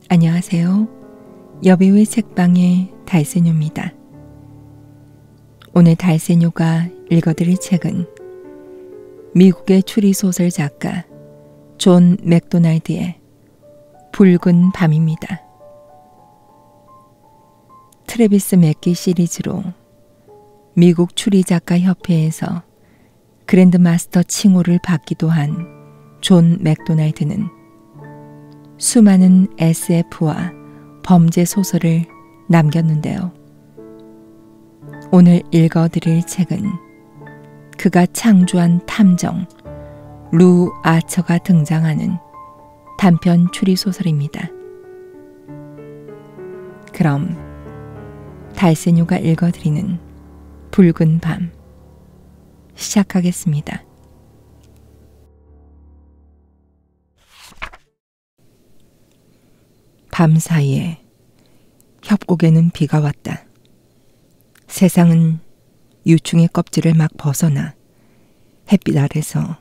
안녕하세요. 여배우의 책방의 달세뇨입니다. 오늘 달세뇨가 읽어드릴 책은 미국의 추리소설 작가 존 맥도날드의 붉은 밤입니다. 트래비스 맥기 시리즈로 미국 추리작가협회에서 그랜드마스터 칭호를 받기도 한 존 맥도날드는 수많은 SF와 범죄 소설을 남겼는데요. 오늘 읽어드릴 책은 그가 창조한 탐정 루 아처가 등장하는 단편 추리소설입니다. 그럼 달세뇨가 읽어드리는 붉은 밤 시작하겠습니다. 밤 사이에 협곡에는 비가 왔다. 세상은 유충의 껍질을 막 벗어나 햇빛 아래서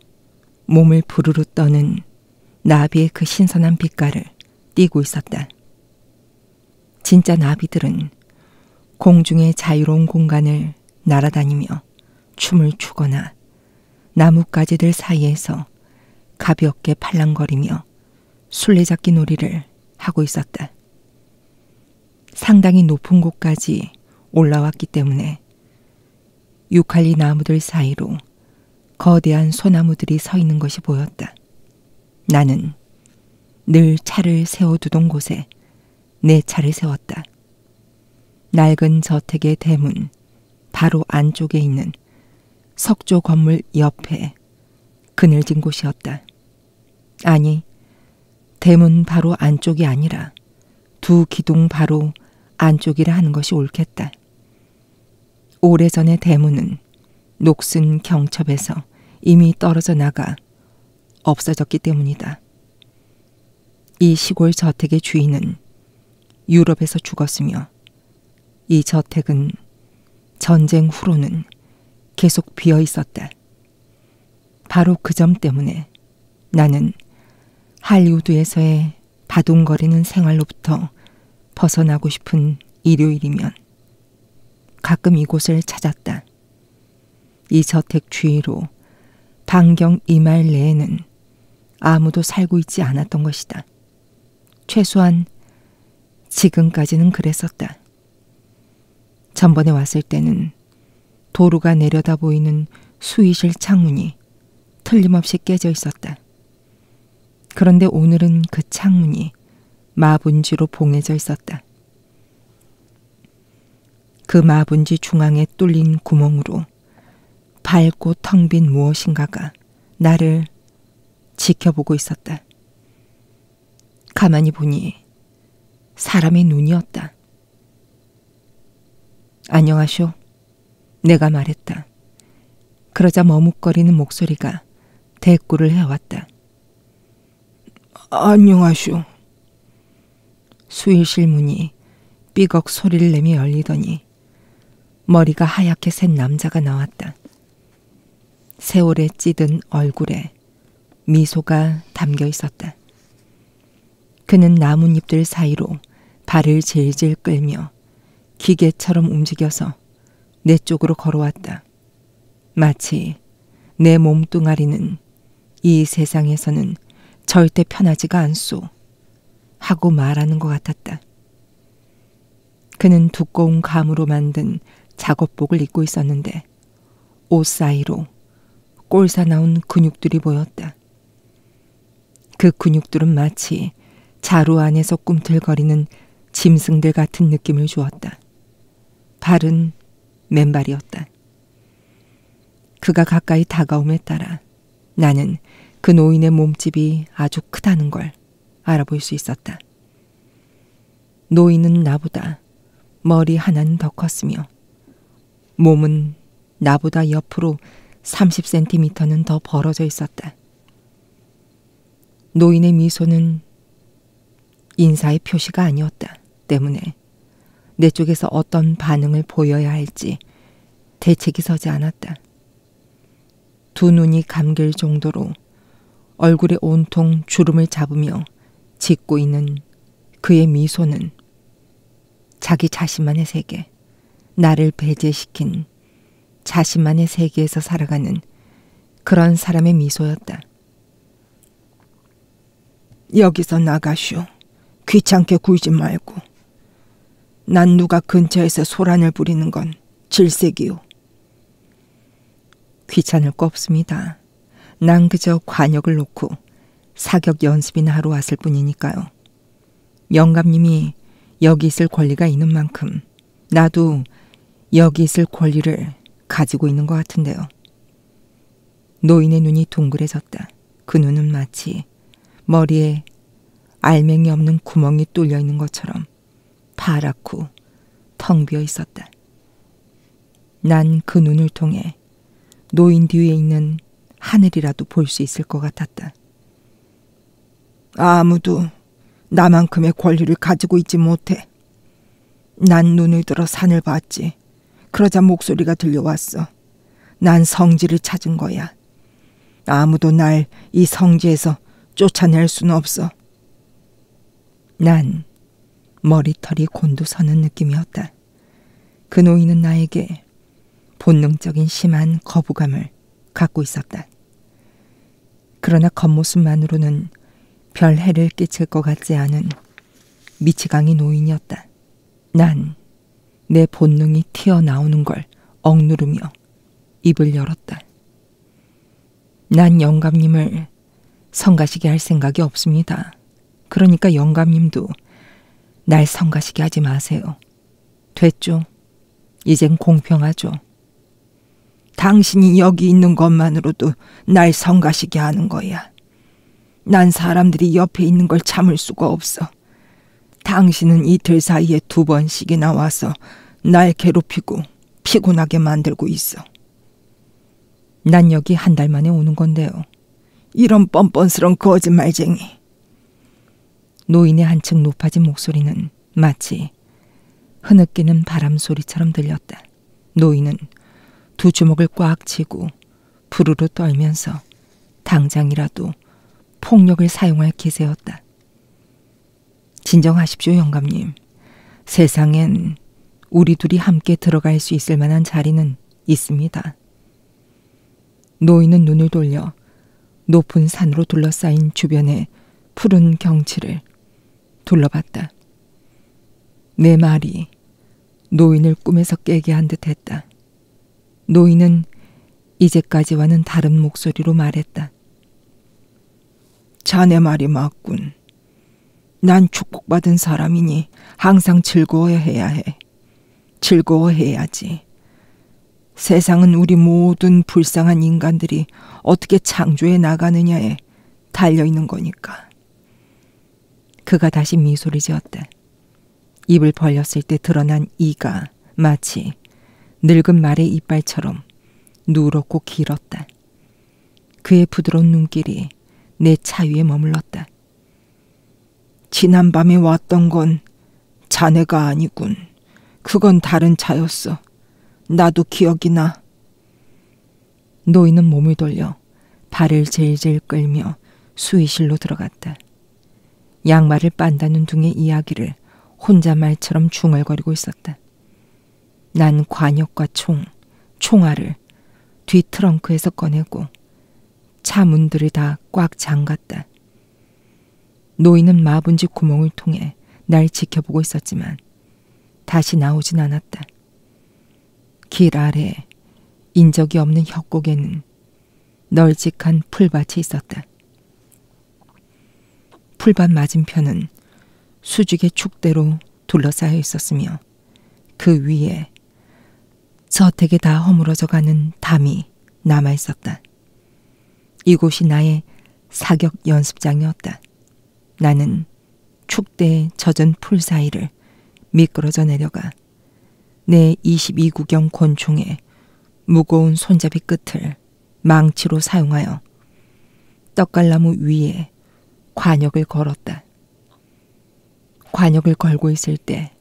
몸을 부르르 떠는 나비의 그 신선한 빛깔을 띠고 있었다. 진짜 나비들은 공중의 자유로운 공간을 날아다니며 춤을 추거나 나뭇가지들 사이에서 가볍게 팔랑거리며 술래잡기 놀이를 하고 있었다. 상당히 높은 곳까지 올라왔기 때문에 유칼리 나무들 사이로 거대한 소나무들이 서 있는 것이 보였다. 나는 늘 차를 세워두던 곳에 내 차를 세웠다. 낡은 저택의 대문 바로 안쪽에 있는 석조 건물 옆에 그늘진 곳이었다. 아니, 대문 바로 안쪽이 아니라 두 기둥 바로 안쪽이라 하는 것이 옳겠다. 오래전의 대문은 녹슨 경첩에서 이미 떨어져 나가 없어졌기 때문이다. 이 시골 저택의 주인은 유럽에서 죽었으며 이 저택은 전쟁 후로는 계속 비어 있었다. 바로 그 점 때문에 나는 할리우드에서의 바둥거리는 생활로부터 벗어나고 싶은 일요일이면 가끔 이곳을 찾았다. 이 저택 주위로 반경 2마일 내에는 아무도 살고 있지 않았던 것이다. 최소한 지금까지는 그랬었다. 전번에 왔을 때는 도로가 내려다 보이는 수의실 창문이 틀림없이 깨져 있었다. 그런데 오늘은 그 창문이 마분지로 봉해져 있었다. 그 마분지 중앙에 뚫린 구멍으로 밝고 텅 빈 무엇인가가 나를 지켜보고 있었다. 가만히 보니 사람의 눈이었다. 안녕하쇼. 내가 말했다. 그러자 머뭇거리는 목소리가 대꾸를 해왔다. 안녕하쇼. 수의실 문이 삐걱 소리를 내며 열리더니 머리가 하얗게 샌 남자가 나왔다. 세월에 찌든 얼굴에 미소가 담겨 있었다. 그는 나뭇잎들 사이로 발을 질질 끌며 기계처럼 움직여서 내 쪽으로 걸어왔다. 마치 내 몸뚱아리는 이 세상에서는 절대 편하지가 않소 하고 말하는 것 같았다. 그는 두꺼운 감으로 만든 작업복을 입고 있었는데 옷 사이로 꼴사 나온 근육들이 보였다. 그 근육들은 마치 자루 안에서 꿈틀거리는 짐승들 같은 느낌을 주었다. 발은 맨발이었다. 그가 가까이 다가옴에 따라 나는 그 노인의 몸집이 아주 크다는 걸 알아볼 수 있었다. 노인은 나보다 머리 하나는 더 컸으며 몸은 나보다 옆으로 30cm는 더 벌어져 있었다. 노인의 미소는 인사의 표시가 아니었다 때문에 내 쪽에서 어떤 반응을 보여야 할지 대책이 서지 않았다. 두 눈이 감길 정도로 얼굴에 온통 주름을 잡으며 짓고 있는 그의 미소는 자기 자신만의 세계, 나를 배제시킨 자신만의 세계에서 살아가는 그런 사람의 미소였다. 여기서 나가시오. 귀찮게 굴지 말고. 난 누가 근처에서 소란을 부리는 건 질색이오. 귀찮을 거 없습니다. 난 그저 관역을 놓고 사격 연습이나 하러 왔을 뿐이니까요. 영감님이 여기 있을 권리가 있는 만큼 나도 여기 있을 권리를 가지고 있는 것 같은데요. 노인의 눈이 둥그레졌다. 그 눈은 마치 머리에 알맹이 없는 구멍이 뚫려 있는 것처럼 파랗고 텅 비어 있었다. 난 그 눈을 통해 노인 뒤에 있는 하늘이라도 볼 수 있을 것 같았다. 아무도 나만큼의 권리를 가지고 있지 못해. 난 눈을 들어 산을 봤지. 그러자 목소리가 들려왔어. 난 성지를 찾은 거야. 아무도 날 이 성지에서 쫓아낼 수는 없어. 난 머리털이 곤두서는 느낌이었다. 그 노인은 나에게 본능적인 심한 거부감을 갖고 있었다. 그러나 겉모습만으로는 별 해를 끼칠 것 같지 않은 미치광이 노인이었다. 난 내 본능이 튀어나오는 걸 억누르며 입을 열었다. 난 영감님을 성가시게 할 생각이 없습니다. 그러니까 영감님도 날 성가시게 하지 마세요. 됐죠? 이젠 공평하죠. 당신이 여기 있는 것만으로도 날 성가시게 하는 거야. 난 사람들이 옆에 있는 걸 참을 수가 없어. 당신은 이틀 사이에 2번씩이나 와서 날 괴롭히고 피곤하게 만들고 있어. 난 여기 한 달 만에 오는 건데요. 이런 뻔뻔스러운 거짓말쟁이. 노인의 한층 높아진 목소리는 마치 흐느끼는 바람 소리처럼 들렸다. 노인은 2 주먹을 꽉 쥐고 부르르 떨면서 당장이라도 폭력을 사용할 기세였다. 진정하십시오, 영감님. 세상엔 우리 둘이 함께 들어갈 수 있을 만한 자리는 있습니다. 노인은 눈을 돌려 높은 산으로 둘러싸인 주변의 푸른 경치를 둘러봤다. 내 말이 노인을 꿈에서 깨게 한 듯했다. 노인은 이제까지와는 다른 목소리로 말했다. 자네 말이 맞군. 난 축복받은 사람이니 항상 즐거워해야 해. 즐거워해야지. 세상은 우리 모든 불쌍한 인간들이 어떻게 창조해 나가느냐에 달려있는 거니까. 그가 다시 미소를 지었다. 입을 벌렸을 때 드러난 이가 마치 늙은 말의 이빨처럼 누렇고 길었다. 그의 부드러운 눈길이 내 차 위에 머물렀다. 지난밤에 왔던 건 자네가 아니군. 그건 다른 차였어. 나도 기억이 나. 노인은 몸을 돌려 발을 질질 끌며 수의실로 들어갔다. 양말을 빤다는 둥의 이야기를 혼잣말처럼 중얼거리고 있었다. 난 관역과 총알을 뒤 트렁크에서 꺼내고 차 문들을 다 꽉 잠갔다. 노인은 마분지 구멍을 통해 날 지켜보고 있었지만 다시 나오진 않았다. 길 아래 인적이 없는 협곡에는 널찍한 풀밭이 있었다. 풀밭 맞은편은 수직의 축대로 둘러싸여 있었으며 그 위에 저택에 다 허물어져가는 담이 남아있었다. 이곳이 나의 사격 연습장이었다. 나는 축대에 젖은 풀 사이를 미끄러져 내려가 내 22구경 권총의 무거운 손잡이 끝을 망치로 사용하여 떡갈나무 위에 관역을 걸었다. 관역을 걸고 있을 때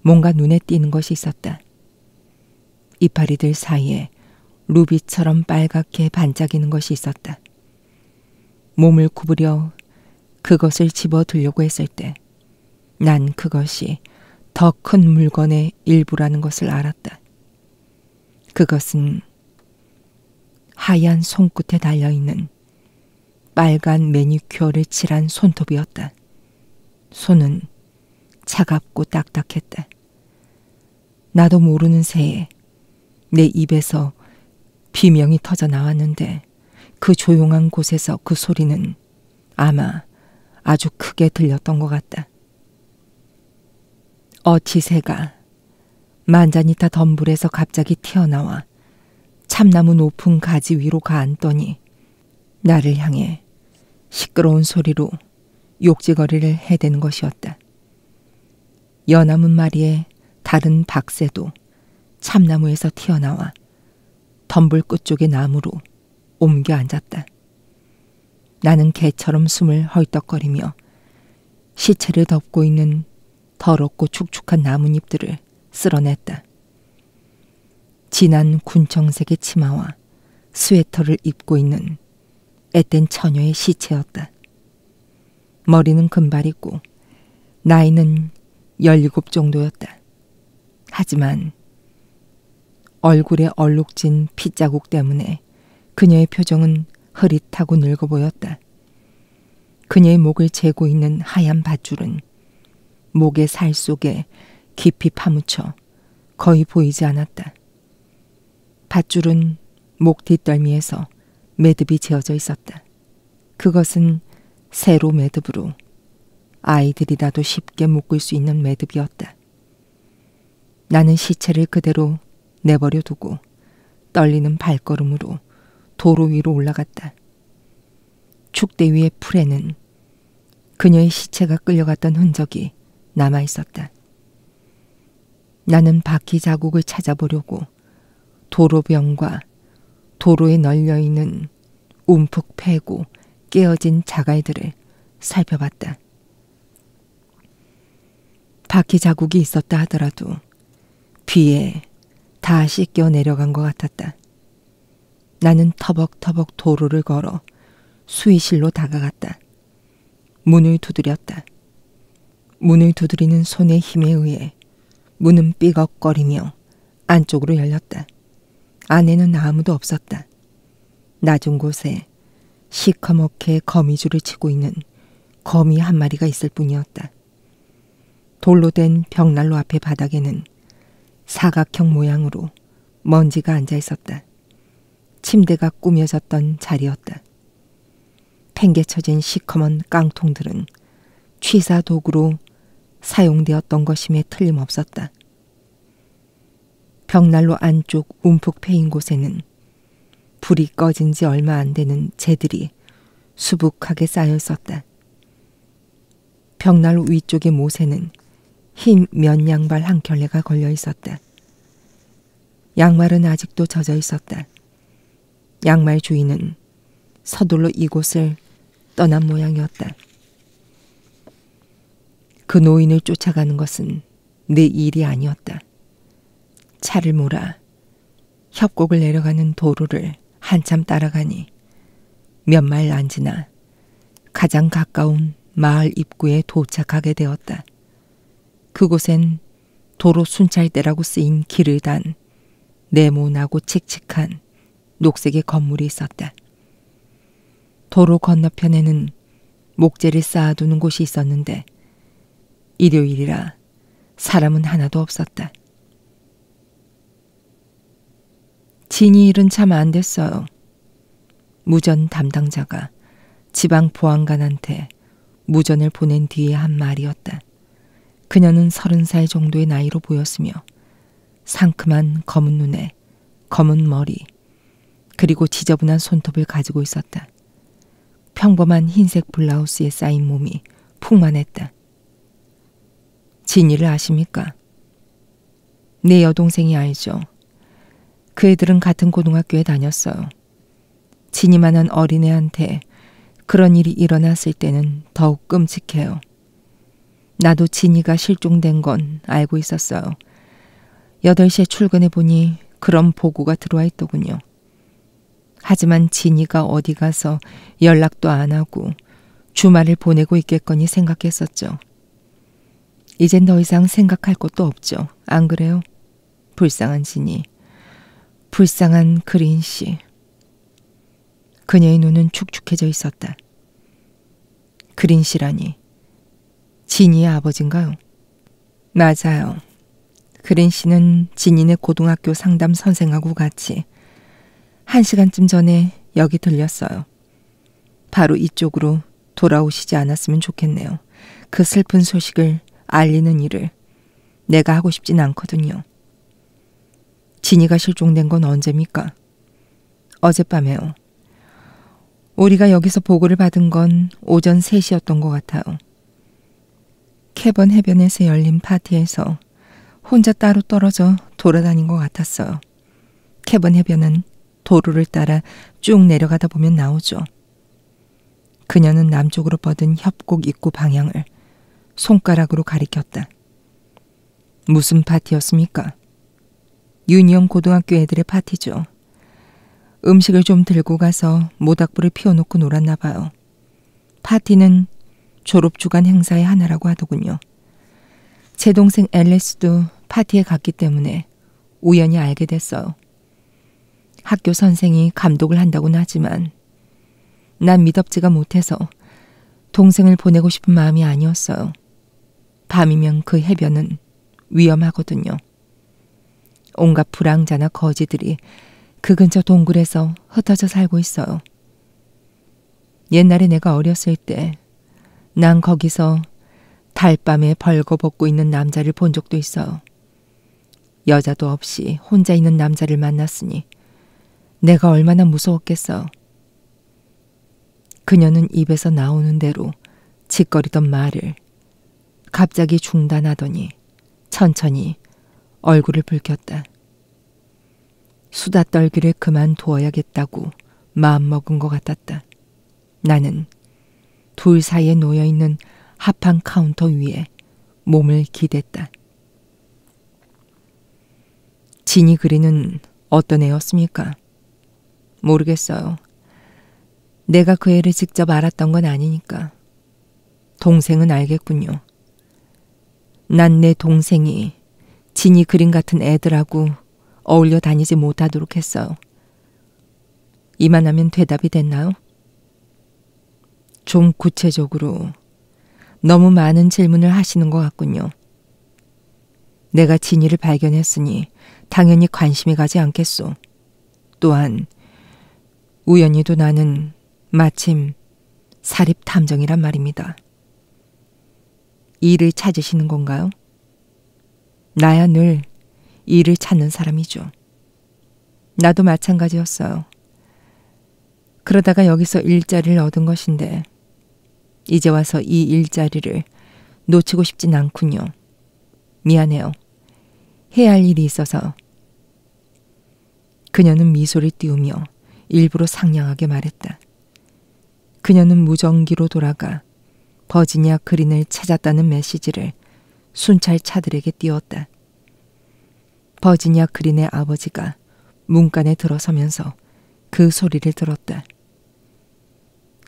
뭔가 눈에 띄는 것이 있었다. 이파리들 사이에 루비처럼 빨갛게 반짝이는 것이 있었다. 몸을 구부려 그것을 집어 들려고 했을 때 난 그것이 더 큰 물건의 일부라는 것을 알았다. 그것은 하얀 손끝에 달려있는 빨간 매니큐어를 칠한 손톱이었다. 손은 차갑고 딱딱했다. 나도 모르는 새에 내 입에서 비명이 터져 나왔는데 그 조용한 곳에서 그 소리는 아마 아주 크게 들렸던 것 같다. 어치 새가 만자니타 덤불에서 갑자기 튀어나와 참나무 높은 가지 위로 가앉더니 나를 향해 시끄러운 소리로 욕지거리를 해대는 것이었다. 연나문 마리의 다른 박새도 참나무에서 튀어나와 덤불 끝쪽의 나무로 옮겨 앉았다. 나는 개처럼 숨을 헐떡거리며 시체를 덮고 있는 더럽고 축축한 나뭇잎들을 쓸어냈다. 진한 군청색의 치마와 스웨터를 입고 있는 앳된 처녀의 시체였다. 머리는 금발이고 나이는 17 정도였다. 하지만 얼굴에 얼룩진 핏자국 때문에 그녀의 표정은 흐릿하고 늙어 보였다. 그녀의 목을 재고 있는 하얀 밧줄은 목의 살 속에 깊이 파묻혀 거의 보이지 않았다. 밧줄은 목 뒷덜미에서 매듭이 지어져 있었다. 그것은 세로 매듭으로 아이들이라도 쉽게 묶을 수 있는 매듭이었다. 나는 시체를 그대로 내버려 두고 떨리는 발걸음으로 도로 위로 올라갔다. 축대 위의 풀에는 그녀의 시체가 끌려갔던 흔적이 남아 있었다. 나는 바퀴 자국을 찾아보려고 도로병과 도로에 널려있는 움푹 패고 깨어진 자갈들을 살펴봤다. 바퀴 자국이 있었다 하더라도 비에 다 씻겨 내려간 것 같았다. 나는 터벅터벅 도로를 걸어 수의실로 다가갔다. 문을 두드렸다. 문을 두드리는 손의 힘에 의해 문은 삐걱거리며 안쪽으로 열렸다. 안에는 아무도 없었다. 낮은 곳에 시커멓게 거미줄을 치고 있는 거미 한 마리가 있을 뿐이었다. 돌로 된 벽난로 앞의 바닥에는 사각형 모양으로 먼지가 앉아 있었다. 침대가 꾸며졌던 자리였다. 팽개쳐진 시커먼 깡통들은 취사 도구로 사용되었던 것임에 틀림없었다. 벽난로 안쪽 움푹 패인 곳에는 불이 꺼진 지 얼마 안 되는 재들이 수북하게 쌓여 있었다. 벽난로 위쪽의 못에는 흰 면 양발 한 켤레가 걸려 있었다. 양말은 아직도 젖어 있었다. 양말 주인은 서둘러 이곳을 떠난 모양이었다. 그 노인을 쫓아가는 것은 내 일이 아니었다. 차를 몰아 협곡을 내려가는 도로를 한참 따라가니 몇 마일 안 지나 가장 가까운 마을 입구에 도착하게 되었다. 그곳엔 도로 순찰대라고 쓰인 길을 단 네모나고 칙칙한 녹색의 건물이 있었다. 도로 건너편에는 목재를 쌓아두는 곳이 있었는데 일요일이라 사람은 하나도 없었다. 진이 일은 참 안 됐어요. 무전 담당자가 지방 보안관한테 무전을 보낸 뒤에 한 말이었다. 그녀는 30살 정도의 나이로 보였으며 상큼한 검은 눈에 검은 머리 그리고 지저분한 손톱을 가지고 있었다. 평범한 흰색 블라우스에 쌓인 몸이 풍만했다. 진이를 아십니까? 내 여동생이 알죠. 그 애들은 같은 고등학교에 다녔어요. 진이만한 어린애한테 그런 일이 일어났을 때는 더욱 끔찍해요. 나도 진이가 실종된 건 알고 있었어요. 8시에 출근해 보니 그런 보고가 들어와 있더군요. 하지만 진이가 어디 가서 연락도 안 하고 주말을 보내고 있겠거니 생각했었죠. 이젠 더 이상 생각할 것도 없죠. 안 그래요? 불쌍한 진이. 불쌍한 그린 씨. 그녀의 눈은 축축해져 있었다. 그린 씨라니. 진이의 아버지인가요? 맞아요. 그린 씨는 진이네 고등학교 상담 선생하고 같이 1시간쯤 전에 여기 들렸어요. 바로 이쪽으로 돌아오시지 않았으면 좋겠네요. 그 슬픈 소식을 알리는 일을 내가 하고 싶진 않거든요. 진이가 실종된 건 언제입니까? 어젯밤에요. 우리가 여기서 보고를 받은 건 오전 3시였던 것 같아요. 캐번 해변에서 열린 파티에서 혼자 따로 떨어져 돌아다닌 것 같았어요. 캐번 해변은 도로를 따라 쭉 내려가다 보면 나오죠. 그녀는 남쪽으로 뻗은 협곡 입구 방향을 손가락으로 가리켰다. 무슨 파티였습니까? 유니온 고등학교 애들의 파티죠. 음식을 좀 들고 가서 모닥불을 피워놓고 놀았나 봐요. 파티는 졸업주간 행사의 하나라고 하더군요. 제 동생 앨리스도 파티에 갔기 때문에 우연히 알게 됐어요. 학교 선생이 감독을 한다고는 하지만 난 미덥지가 못해서 동생을 보내고 싶은 마음이 아니었어요. 밤이면 그 해변은 위험하거든요. 온갖 불황자나 거지들이 그 근처 동굴에서 흩어져 살고 있어요. 옛날에 내가 어렸을 때 난 거기서 달밤에 벌거벗고 있는 남자를 본 적도 있어요. 여자도 없이 혼자 있는 남자를 만났으니 내가 얼마나 무서웠겠어. 그녀는 입에서 나오는 대로 짓거리던 말을 갑자기 중단하더니 천천히 얼굴을 붉혔다. 수다 떨기를 그만두어야겠다고 마음먹은 것 같았다. 나는 둘 사이에 놓여있는 합판 카운터 위에 몸을 기댔다. 진이 그리는 어떤 애였습니까? 모르겠어요. 내가 그 애를 직접 알았던 건 아니니까. 동생은 알겠군요. 난 내 동생이 진이 그림 같은 애들하고 어울려 다니지 못하도록 했어요. 이만하면 대답이 됐나요? 좀 구체적으로 너무 많은 질문을 하시는 것 같군요. 내가 진이를 발견했으니 당연히 관심이 가지 않겠소. 또한 우연히도 나는 마침 사립탐정이란 말입니다. 일을 찾으시는 건가요? 나야 늘 일을 찾는 사람이죠. 나도 마찬가지였어요. 그러다가 여기서 일자리를 얻은 것인데 이제 와서 이 일자리를 놓치고 싶진 않군요. 미안해요. 해야 할 일이 있어서. 그녀는 미소를 띄우며 일부러 상냥하게 말했다. 그녀는 무전기로 돌아가 버지니아 그린을 찾았다는 메시지를 순찰차들에게 띄웠다. 버지니아 그린의 아버지가 문간에 들어서면서 그 소리를 들었다.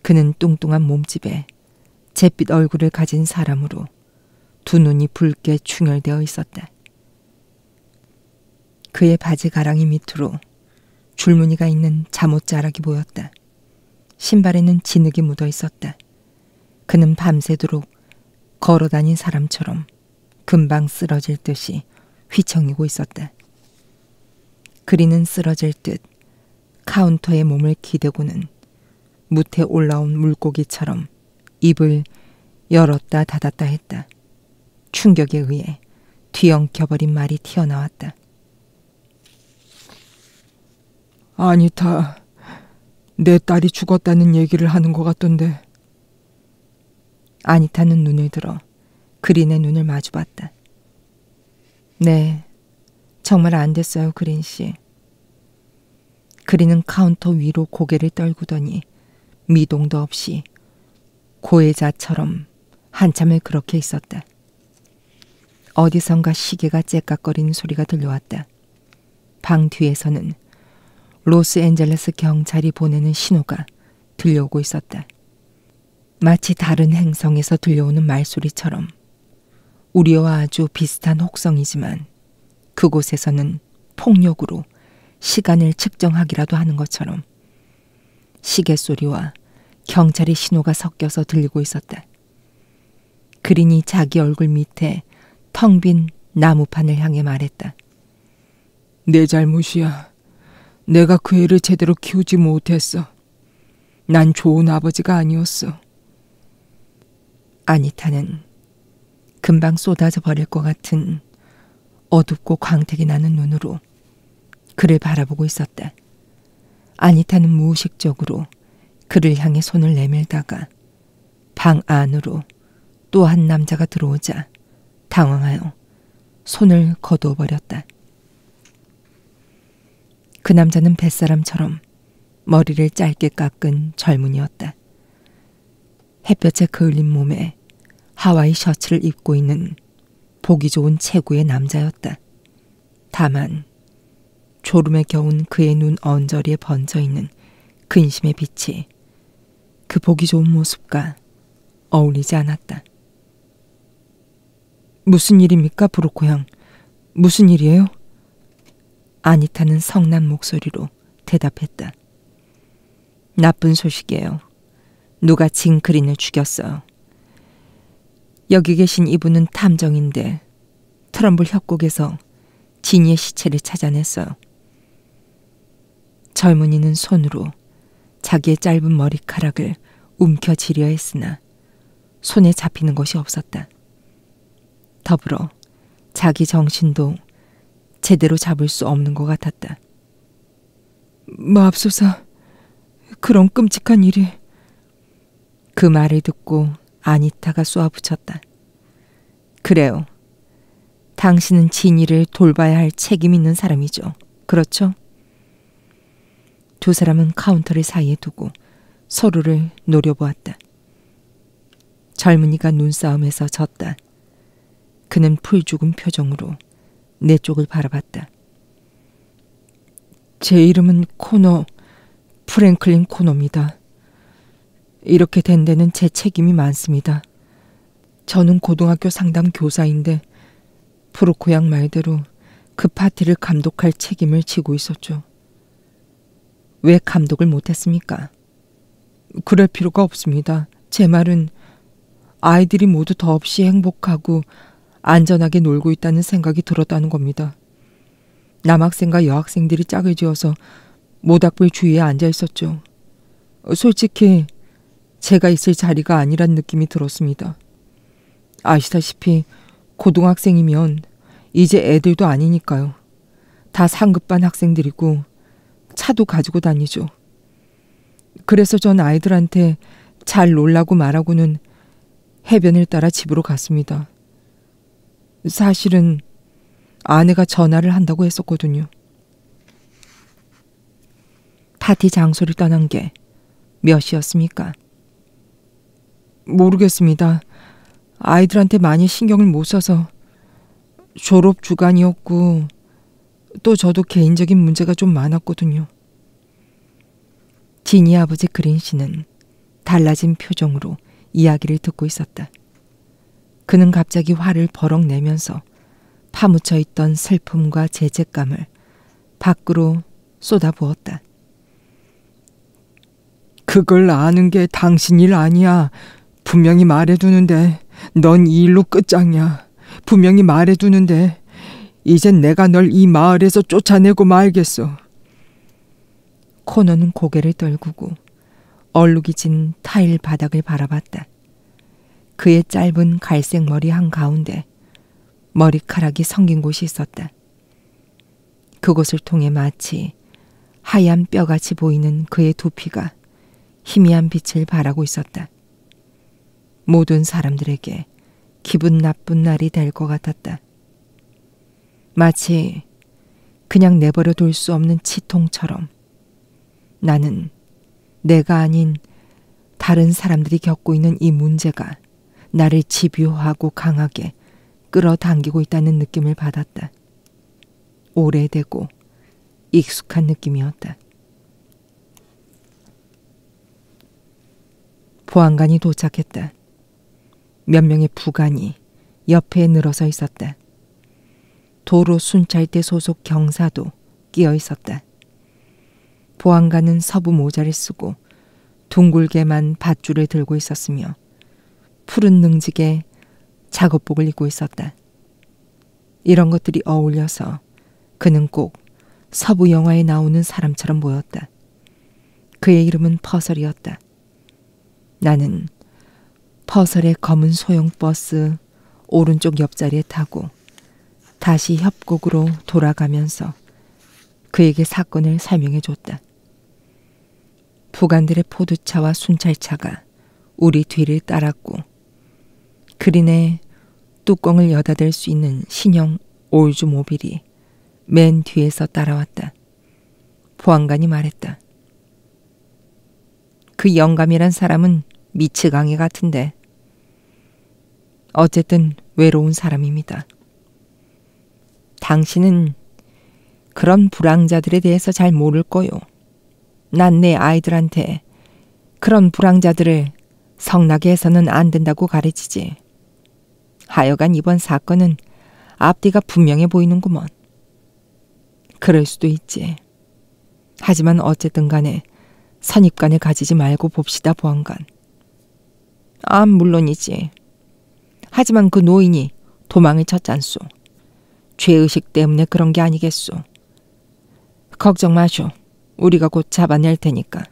그는 뚱뚱한 몸집에 잿빛 얼굴을 가진 사람으로 두 눈이 붉게 충혈되어 있었다. 그의 바지 가랑이 밑으로 줄무늬가 있는 잠옷자락이 보였다. 신발에는 진흙이 묻어 있었다. 그는 밤새도록 걸어다닌 사람처럼 금방 쓰러질 듯이 휘청이고 있었다. 그리는 쓰러질 듯 카운터에 몸을 기대고는 무태 올라온 물고기처럼 입을 열었다 닫았다 했다. 충격에 의해 뒤엉켜버린 말이 튀어나왔다. 아니타, 내 딸이 죽었다는 얘기를 하는 것 같던데. 아니타는 눈을 들어 그린의 눈을 마주봤다. 네, 정말 안 됐어요, 그린 씨. 그린은 카운터 위로 고개를 떨구더니 미동도 없이 고해자처럼 한참을 그렇게 있었다. 어디선가 시계가 째깍거리는 소리가 들려왔다. 방 뒤에서는 로스앤젤레스 경찰이 보내는 신호가 들려오고 있었다. 마치 다른 행성에서 들려오는 말소리처럼 우리와 아주 비슷한 혹성이지만 그곳에서는 폭력으로 시간을 측정하기라도 하는 것처럼 시계 소리와 경찰의 신호가 섞여서 들리고 있었다. 그린이 자기 얼굴 밑에 텅 빈 나무판을 향해 말했다. 내 잘못이야. 내가 그 애를 제대로 키우지 못했어. 난 좋은 아버지가 아니었어. 아니타는 금방 쏟아져 버릴 것 같은 어둡고 광택이 나는 눈으로 그를 바라보고 있었다. 아니타는 무의식적으로 그를 향해 손을 내밀다가 방 안으로 또 한 남자가 들어오자 당황하여 손을 거두어 버렸다. 그 남자는 뱃사람처럼 머리를 짧게 깎은 젊은이였다. 햇볕에 그을린 몸에 하와이 셔츠를 입고 있는 보기 좋은 체구의 남자였다. 다만 졸음에 겨운 그의 눈 언저리에 번져있는 근심의 빛이 그 보기 좋은 모습과 어울리지 않았다. 무슨 일입니까, 브로코 양? 무슨 일이에요? 아니타는 성난 목소리로 대답했다. 나쁜 소식이에요. 누가 징크린을 죽였어요. 여기 계신 이분은 탐정인데 트럼블 협곡에서 지니의 시체를 찾아냈어요. 젊은이는 손으로 자기의 짧은 머리카락을 움켜쥐려 했으나 손에 잡히는 것이 없었다. 더불어 자기 정신도 제대로 잡을 수 없는 것 같았다. 맙소사, 그런 끔찍한 일이... 그 말을 듣고 아니타가 쏘아붙였다. 그래요. 당신은 지니를 돌봐야 할 책임 있는 사람이죠. 그렇죠? 두 사람은 카운터를 사이에 두고 서로를 노려보았다. 젊은이가 눈싸움에서 졌다. 그는 풀죽은 표정으로 내 쪽을 바라봤다. 제 이름은 코너, 프랭클린 코너입니다. 이렇게 된 데는 제 책임이 많습니다. 저는 고등학교 상담 교사인데 브로코 양 말대로 그 파티를 감독할 책임을 지고 있었죠. 왜 감독을 못했습니까? 그럴 필요가 없습니다. 제 말은 아이들이 모두 더없이 행복하고 안전하게 놀고 있다는 생각이 들었다는 겁니다. 남학생과 여학생들이 짝을 지어서 모닥불 주위에 앉아 있었죠. 솔직히 제가 있을 자리가 아니란 느낌이 들었습니다. 아시다시피 고등학생이면 이제 애들도 아니니까요. 다 상급반 학생들이고 차도 가지고 다니죠. 그래서 전 아이들한테 잘 놀라고 말하고는 해변을 따라 집으로 갔습니다. 사실은 아내가 전화를 한다고 했었거든요. 파티 장소를 떠난 게 몇 시였습니까? 모르겠습니다. 아이들한테 많이 신경을 못 써서 졸업 주간이었고 또 저도 개인적인 문제가 좀 많았거든요. 지니 아버지 그린 씨는 달라진 표정으로 이야기를 듣고 있었다. 그는 갑자기 화를 버럭 내면서 파묻혀 있던 슬픔과 죄책감을 밖으로 쏟아부었다. 그걸 아는 게 당신 일 아니야. 분명히 말해두는데 넌 이 일로 끝장이야. 분명히 말해두는데 이젠 내가 널 이 마을에서 쫓아내고 말겠어. 코너는 고개를 떨구고 얼룩이 진 타일 바닥을 바라봤다. 그의 짧은 갈색 머리 한가운데 머리카락이 성긴 곳이 있었다. 그곳을 통해 마치 하얀 뼈같이 보이는 그의 두피가 희미한 빛을 발하고 있었다. 모든 사람들에게 기분 나쁜 날이 될 것 같았다. 마치 그냥 내버려 둘 수 없는 치통처럼 나는 내가 아닌 다른 사람들이 겪고 있는 이 문제가 나를 집요하고 강하게 끌어당기고 있다는 느낌을 받았다. 오래되고 익숙한 느낌이었다. 보안관이 도착했다. 몇 명의 부관이 옆에 늘어서 있었다. 도로 순찰대 소속 경사도 끼어 있었다. 보안관은 서부 모자를 쓰고 둥글게만 밧줄을 들고 있었으며 푸른 능직에 작업복을 입고 있었다. 이런 것들이 어울려서 그는 꼭 서부 영화에 나오는 사람처럼 보였다. 그의 이름은 퍼설이었다. 나는 퍼설의 검은 소형 버스 오른쪽 옆자리에 타고 다시 협곡으로 돌아가면서 그에게 사건을 설명해 줬다. 부관들의 포두차와 순찰차가 우리 뒤를 따랐고 그린의 뚜껑을 여닫을 수 있는 신형 올즈모빌이 맨 뒤에서 따라왔다. 보안관이 말했다. 그 영감이란 사람은 미치광이 같은데 어쨌든 외로운 사람입니다. 당신은 그런 불황자들에 대해서 잘 모를 거요. 난 내 아이들한테 그런 불황자들을 성나게 해서는 안 된다고 가르치지. 하여간 이번 사건은 앞뒤가 분명해 보이는구먼. 그럴 수도 있지. 하지만 어쨌든 간에 선입관을 가지지 말고 봅시다, 보안관. 아, 물론이지. 하지만 그 노인이 도망을 쳤잖소. 죄의식 때문에 그런 게 아니겠소. 걱정 마쇼. 우리가 곧 잡아낼 테니까.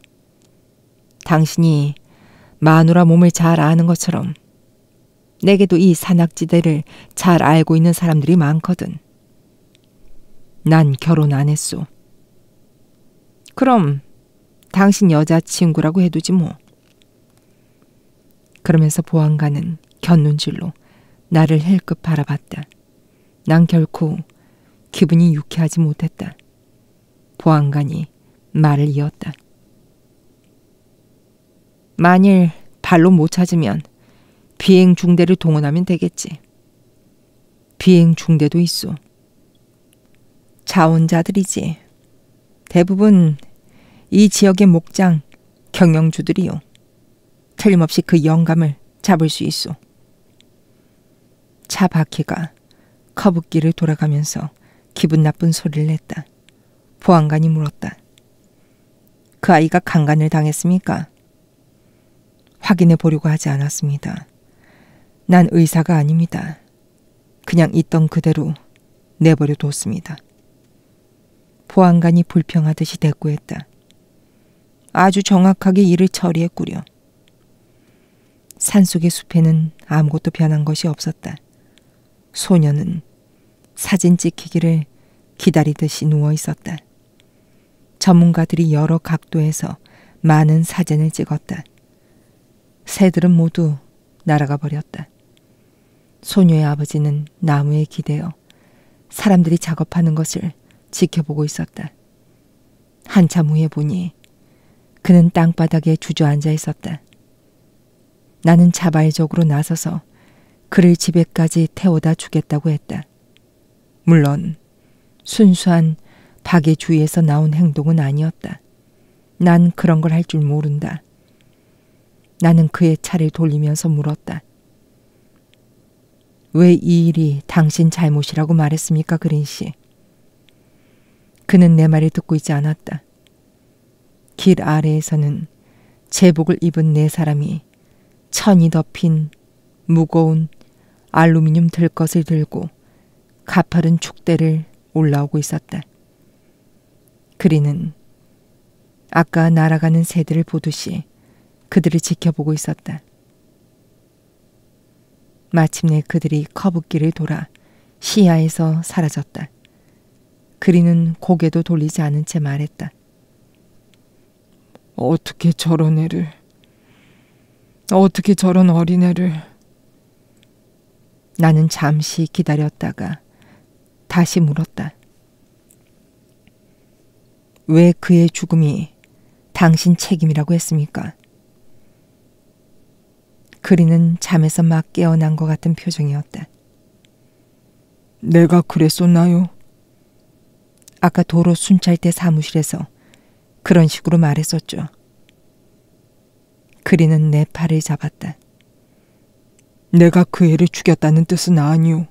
당신이 마누라 몸을 잘 아는 것처럼 내게도 이 산악지대를 잘 알고 있는 사람들이 많거든. 난 결혼 안 했소. 그럼 당신 여자친구라고 해두지 뭐. 그러면서 보안관은 곁눈질로 나를 힐끗 바라봤다. 난 결코 기분이 유쾌하지 못했다. 보안관이 말을 이었다. 만일 발로 못 찾으면 비행 중대를 동원하면 되겠지. 비행 중대도 있어. 자원자들이지. 대부분 이 지역의 목장, 경영주들이요. 틀림없이 그 영감을 잡을 수 있어. 차 바퀴가 커브길을 돌아가면서 기분 나쁜 소리를 냈다. 보안관이 물었다. 그 아이가 강간을 당했습니까? 확인해 보려고 하지 않았습니다. 난 의사가 아닙니다. 그냥 있던 그대로 내버려 뒀습니다. 보안관이 불평하듯이 대꾸했다. 아주 정확하게 일을 처리했구려. 산속의 숲에는 아무것도 변한 것이 없었다. 소녀는 사진 찍히기를 기다리듯이 누워 있었다. 전문가들이 여러 각도에서 많은 사진을 찍었다. 새들은 모두 날아가 버렸다. 소녀의 아버지는 나무에 기대어 사람들이 작업하는 것을 지켜보고 있었다. 한참 후에 보니 그는 땅바닥에 주저앉아 있었다. 나는 자발적으로 나서서 그를 집에까지 태워다 주겠다고 했다. 물론 순수한 박의 주위에서 나온 행동은 아니었다. 난 그런 걸 할 줄 모른다. 나는 그의 차를 돌리면서 물었다. 왜 이 일이 당신 잘못이라고 말했습니까, 그린 씨? 그는 내 말을 듣고 있지 않았다. 길 아래에서는 제복을 입은 네 사람이 천이 덮인 무거운 알루미늄 들것을 들고 가파른 축대를 올라오고 있었다. 그리는 아까 날아가는 새들을 보듯이 그들을 지켜보고 있었다. 마침내 그들이 커브길을 돌아 시야에서 사라졌다. 그리는 고개도 돌리지 않은 채 말했다. 어떻게 저런 애를, 어떻게 저런 어린애를. 나는 잠시 기다렸다가 다시 물었다. 왜 그의 죽음이 당신 책임이라고 했습니까? 그리는 잠에서 막 깨어난 것 같은 표정이었다. 내가 그랬었나요? 아까 도로 순찰대 사무실에서 그런 식으로 말했었죠. 그리는 내 팔을 잡았다. 내가 그 애를 죽였다는 뜻은 아니오.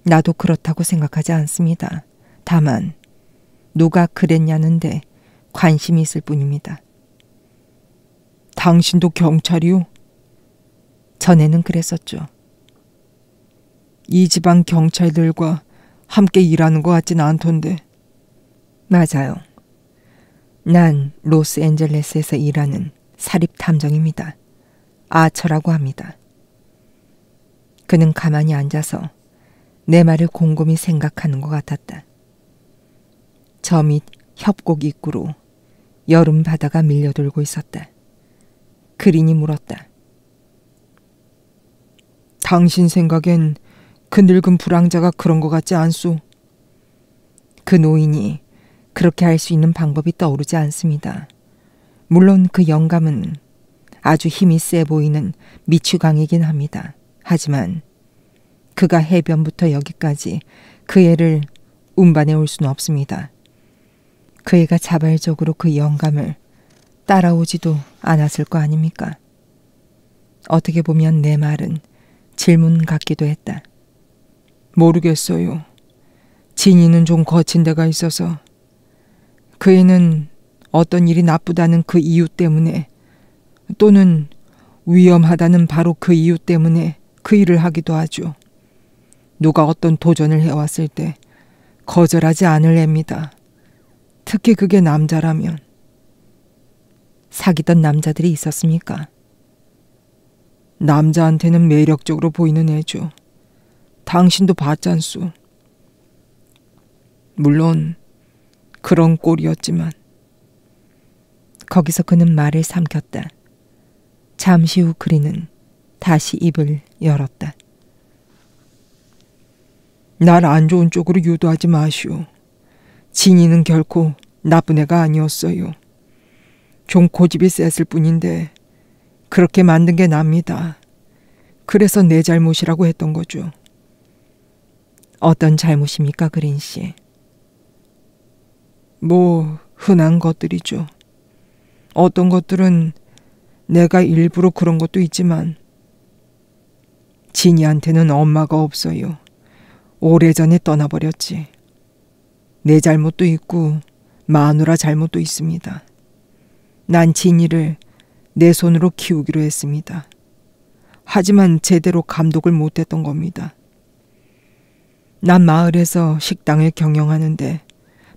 나도 그렇다고 생각하지 않습니다. 다만 누가 그랬냐는데 관심이 있을 뿐입니다. 당신도 경찰이오? 전에는 그랬었죠. 이 지방 경찰들과 함께 일하는 것 같진 않던데. 맞아요. 난 로스앤젤레스에서 일하는 사립탐정입니다. 아처라고 합니다. 그는 가만히 앉아서 내 말을 곰곰이 생각하는 것 같았다. 저 밑 협곡 입구로 여름 바다가 밀려들고 있었다. 그린이 물었다. 당신 생각엔 그 늙은 불황자가 그런 것 같지 않소? 그 노인이 그렇게 할 수 있는 방법이 떠오르지 않습니다. 물론 그 영감은 아주 힘이 세 보이는 미추강이긴 합니다. 하지만 그가 해변부터 여기까지 그 애를 운반해 올 수는 없습니다. 그 애가 자발적으로 그 영감을 따라오지도 않았을 거 아닙니까? 어떻게 보면 내 말은 질문 같기도 했다. 모르겠어요. 진이는 좀 거친 데가 있어서 그 애는 어떤 일이 나쁘다는 그 이유 때문에 또는 위험하다는 바로 그 이유 때문에 그 일을 하기도 하죠. 누가 어떤 도전을 해왔을 때 거절하지 않을 애입니다. 특히 그게 남자라면. 사귀던 남자들이 있었습니까? 남자한테는 매력적으로 보이는 애죠. 당신도 봤잖소. 물론 그런 꼴이었지만. 거기서 그는 말을 삼켰다. 잠시 후 그리는 다시 입을 열었다. 날 안 좋은 쪽으로 유도하지 마시오. 진이는 결코 나쁜 애가 아니었어요. 좀 고집이 셌을 뿐인데 그렇게 만든 게 납니다. 그래서 내 잘못이라고 했던 거죠. 어떤 잘못입니까, 그린 씨? 뭐 흔한 것들이죠. 어떤 것들은 내가 일부러 그런 것도 있지만 진이한테는 엄마가 없어요. 오래전에 떠나버렸지. 내 잘못도 있고 마누라 잘못도 있습니다. 난 진이를 내 손으로 키우기로 했습니다. 하지만 제대로 감독을 못했던 겁니다. 난 마을에서 식당을 경영하는데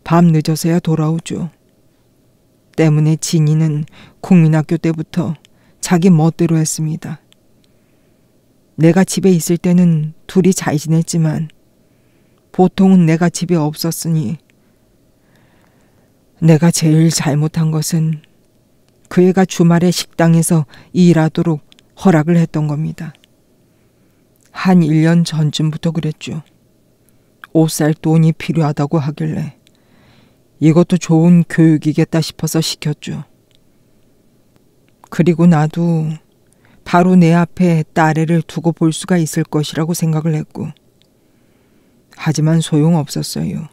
밤 늦어서야 돌아오죠. 때문에 진이는 국민학교 때부터 자기 멋대로 했습니다. 내가 집에 있을 때는 둘이 잘 지냈지만 보통은 내가 집에 없었으니 내가 제일 잘못한 것은 그 애가 주말에 식당에서 일하도록 허락을 했던 겁니다. 한 1년 전쯤부터 그랬죠. 옷 살 돈이 필요하다고 하길래 이것도 좋은 교육이겠다 싶어서 시켰죠. 그리고 나도 바로 내 앞에 딸애를 두고 볼 수가 있을 것이라고 생각을 했고 하지만 소용없었어요.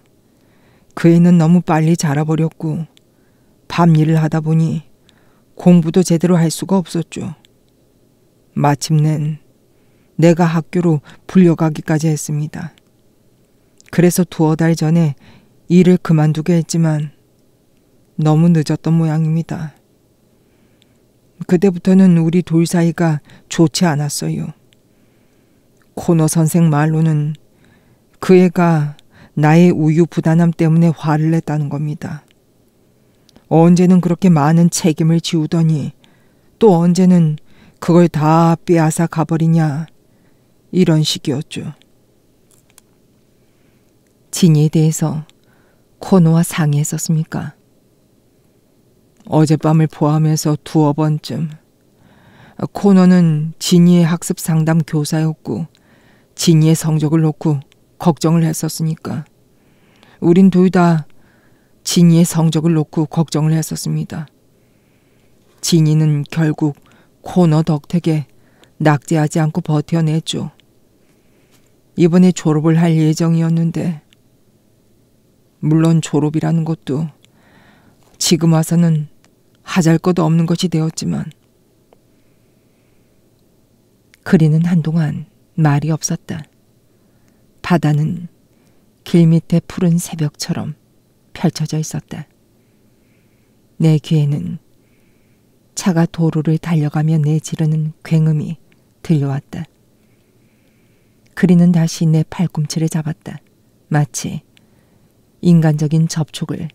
그 애는 너무 빨리 자라버렸고 밤일을 하다 보니 공부도 제대로 할 수가 없었죠. 마침낸 내가 학교로 불려가기까지 했습니다. 그래서 2달 전에 일을 그만두게 했지만 너무 늦었던 모양입니다. 그때부터는 우리 둘 사이가 좋지 않았어요. 코너 선생 말로는 그 애가 나의 우유부단함 때문에 화를 냈다는 겁니다. 언제는 그렇게 많은 책임을 지우더니 또 언제는 그걸 다 빼앗아 가버리냐 이런 식이었죠. 진이에 대해서 코너와 상의했었습니까? 어젯밤을 포함해서 2번쯤. 코너는 진이의 학습 상담 교사였고 진이의 성적을 놓고 걱정을 했었으니까 우린 둘 다 진이의 성적을 놓고 걱정을 했었습니다. 진이는 결국 코너 덕택에 낙제하지 않고 버텨냈죠. 이번에 졸업을 할 예정이었는데 물론 졸업이라는 것도 지금 와서는 하잘것 없는 것이 되었지만 그리는 한동안 말이 없었다. 바다는 길 밑에 푸른 새벽처럼 펼쳐져 있었다. 내 귀에는 차가 도로를 달려가며 내지르는 굉음이 들려왔다. 그리는 다시 내 팔꿈치를 잡았다. 마치 인간적인 접촉을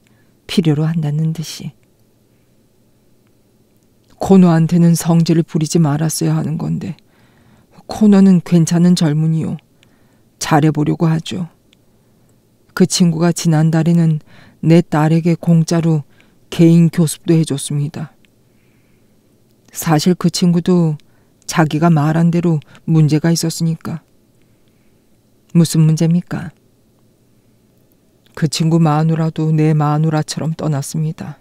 필요로 한다는 듯이. 코너한테는 성질을 부리지 말았어야 하는 건데 코너는 괜찮은 젊은이요. 잘해보려고 하죠. 그 친구가 지난달에는 내 딸에게 공짜로 개인 교습도 해줬습니다. 사실 그 친구도 자기가 말한 대로 문제가 있었으니까. 무슨 문제입니까? 그 친구 마누라도 내 마누라처럼 떠났습니다.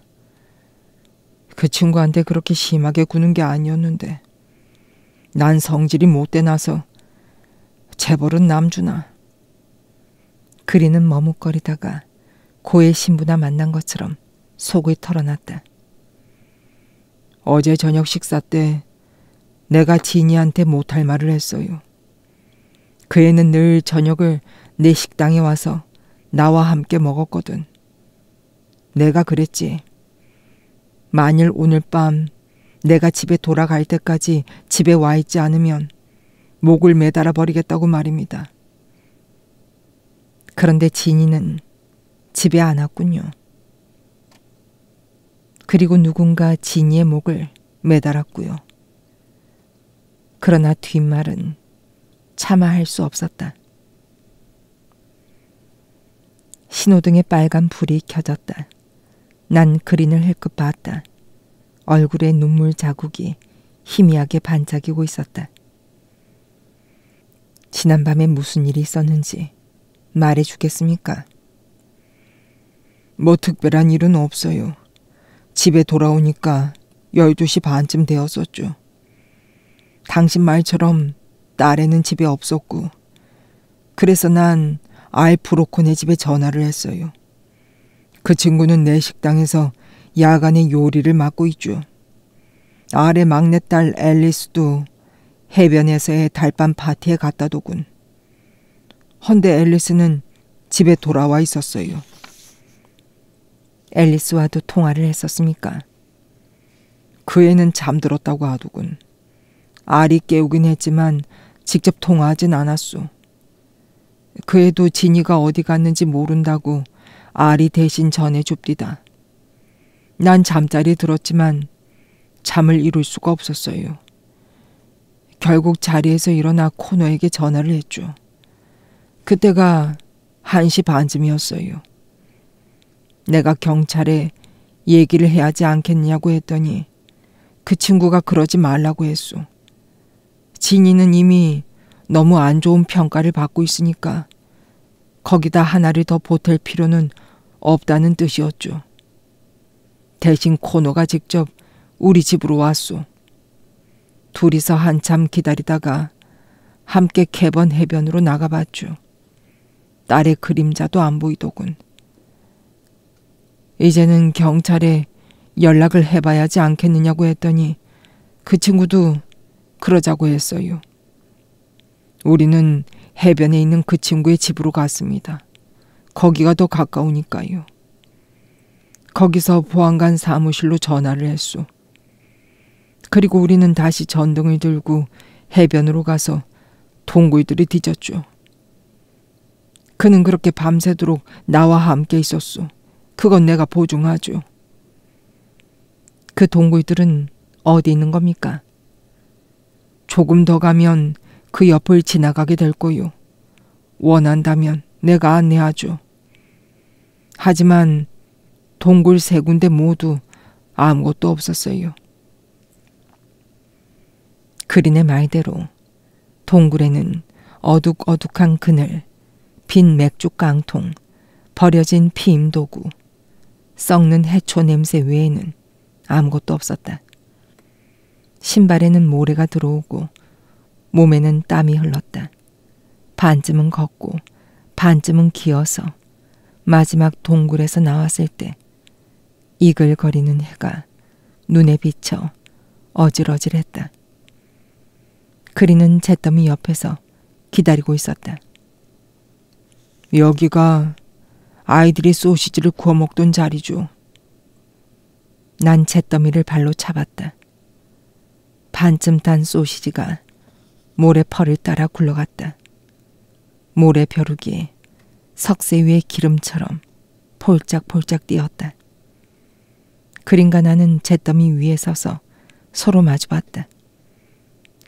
그 친구한테 그렇게 심하게 구는 게 아니었는데 난 성질이 못돼 나서 재벌은 남주나. 그리는 머뭇거리다가 고의 신부나 만난 것처럼 속을 털어놨다. 어제 저녁 식사 때 내가 진이한테 못할 말을 했어요. 그 애는 늘 저녁을 내 식당에 와서 나와 함께 먹었거든. 내가 그랬지. 만일 오늘 밤 내가 집에 돌아갈 때까지 집에 와 있지 않으면 목을 매달아 버리겠다고 말입니다. 그런데 진이는 집에 안 왔군요. 그리고 누군가 진이의 목을 매달았고요. 그러나 뒷말은 차마 할 수 없었다. 신호등의 빨간 불이 켜졌다. 난 그린을 힐끗 봤다. 얼굴에 눈물 자국이 희미하게 반짝이고 있었다. 지난밤에 무슨 일이 있었는지 말해주겠습니까? 뭐 특별한 일은 없어요. 집에 돌아오니까 12시 반쯤 되었었죠. 당신 말처럼 딸애는 집에 없었고 그래서 난 알프로콘의 집에 전화를 했어요. 그 친구는 내 식당에서 야간에 요리를 맡고 있죠. 아래 막내딸 앨리스도 해변에서의 달밤 파티에 갔다더군. 헌데 앨리스는 집에 돌아와 있었어요. 앨리스와도 통화를 했었습니까? 그 애는 잠들었다고 하더군. 알이 깨우긴 했지만 직접 통화하진 않았소. 그 애도 진이가 어디 갔는지 모른다고 알이 대신 전해줍디다. 난 잠자리에 들었지만 잠을 이룰 수가 없었어요. 결국 자리에서 일어나 코너에게 전화를 했죠. 그때가 1시 반쯤이었어요. 내가 경찰에 얘기를 해야 하지 않겠냐고 했더니 그 친구가 그러지 말라고 했소. 진이는 이미 너무 안 좋은 평가를 받고 있으니까 거기다 하나를 더 보탤 필요는 없다는 뜻이었죠. 대신 코너가 직접 우리 집으로 왔소. 둘이서 한참 기다리다가 함께 캐번 해변으로 나가봤죠. 딸의 그림자도 안 보이더군. 이제는 경찰에 연락을 해봐야지 않겠느냐고 했더니 그 친구도 그러자고 했어요. 우리는 해변에 있는 그 친구의 집으로 갔습니다. 거기가 더 가까우니까요. 거기서 보안관 사무실로 전화를 했소. 그리고 우리는 다시 전등을 들고 해변으로 가서 동굴들이 뒤졌죠. 그는 그렇게 밤새도록 나와 함께 있었소. 그건 내가 보증하죠. 그 동굴들은 어디 있는 겁니까? 조금 더 가면 그 옆을 지나가게 될 거요. 원한다면 내가 안내하죠. 하지만 동굴 3군데 모두 아무것도 없었어요. 그린의 말대로 동굴에는 어둑어둑한 그늘, 빈 맥주 깡통, 버려진 피임 도구, 썩는 해초 냄새 외에는 아무것도 없었다. 신발에는 모래가 들어오고 몸에는 땀이 흘렀다. 반쯤은 걷고 반쯤은 기어서 마지막 동굴에서 나왔을 때 이글거리는 해가 눈에 비쳐 어질어질했다. 그리는 잿더미 옆에서 기다리고 있었다. 여기가 아이들이 소시지를 구워 먹던 자리죠. 난 잿더미를 발로 차봤다. 반쯤 탄 소시지가 모래 펄을 따라 굴러갔다. 모래 벼룩이 석쇠 위의 기름처럼 폴짝폴짝 뛰었다. 그린과 나는 잿더미 위에 서서 서로 마주봤다.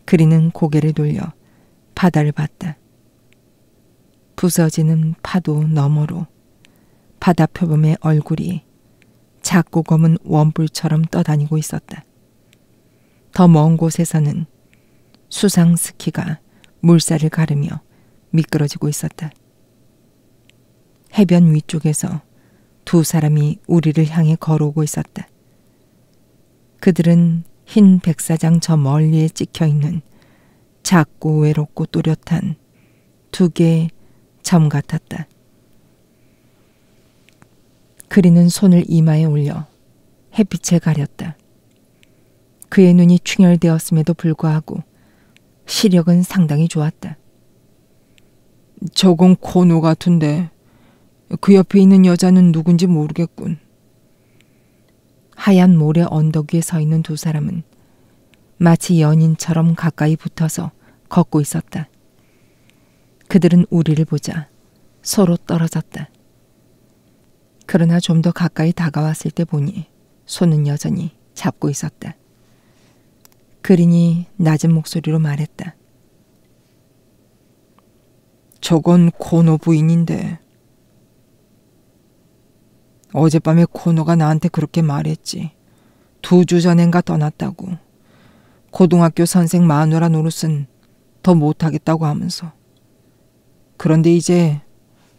그리는 고개를 돌려 바다를 봤다. 부서지는 파도 너머로 바다 표범의 얼굴이 작고 검은 원뿔처럼 떠다니고 있었다. 더 먼 곳에서는 수상 스키가 물살을 가르며 미끄러지고 있었다. 해변 위쪽에서 두 사람이 우리를 향해 걸어오고 있었다. 그들은 흰 백사장 저 멀리에 찍혀있는 작고 외롭고 또렷한 두 개의 점 같았다. 그리는 손을 이마에 올려 햇빛에 가렸다. 그의 눈이 충혈되었음에도 불구하고 시력은 상당히 좋았다. 저건 코노 같은데 그 옆에 있는 여자는 누군지 모르겠군. 하얀 모래 언덕 위에 서 있는 두 사람은 마치 연인처럼 가까이 붙어서 걷고 있었다. 그들은 우리를 보자 서로 떨어졌다. 그러나 좀 더 가까이 다가왔을 때 보니 손은 여전히 잡고 있었다. 그린이 낮은 목소리로 말했다. 저건 코노 부인인데. 어젯밤에 코노가 나한테 그렇게 말했지. 2주 전엔가 떠났다고. 고등학교 선생 마누라 노릇은 더 못하겠다고 하면서. 그런데 이제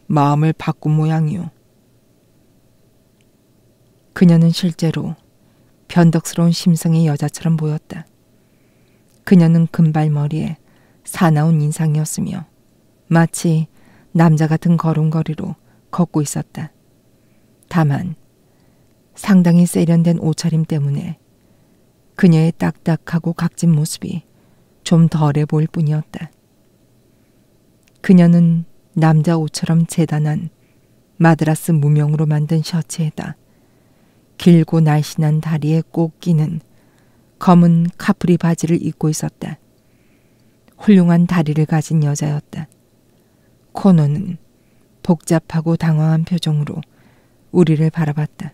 마음을 바꾼 모양이요. 그녀는 실제로 변덕스러운 심성의 여자처럼 보였다. 그녀는 금발머리에 사나운 인상이었으며 마치 남자 같은 걸음걸이로 걷고 있었다. 다만 상당히 세련된 옷차림 때문에 그녀의 딱딱하고 각진 모습이 좀 덜해 보일 뿐이었다. 그녀는 남자 옷처럼 재단한 마드라스 무명으로 만든 셔츠에다 길고 날씬한 다리에 꼭 끼는 검은 카프리 바지를 입고 있었다. 훌륭한 다리를 가진 여자였다. 코노는 복잡하고 당황한 표정으로 우리를 바라봤다.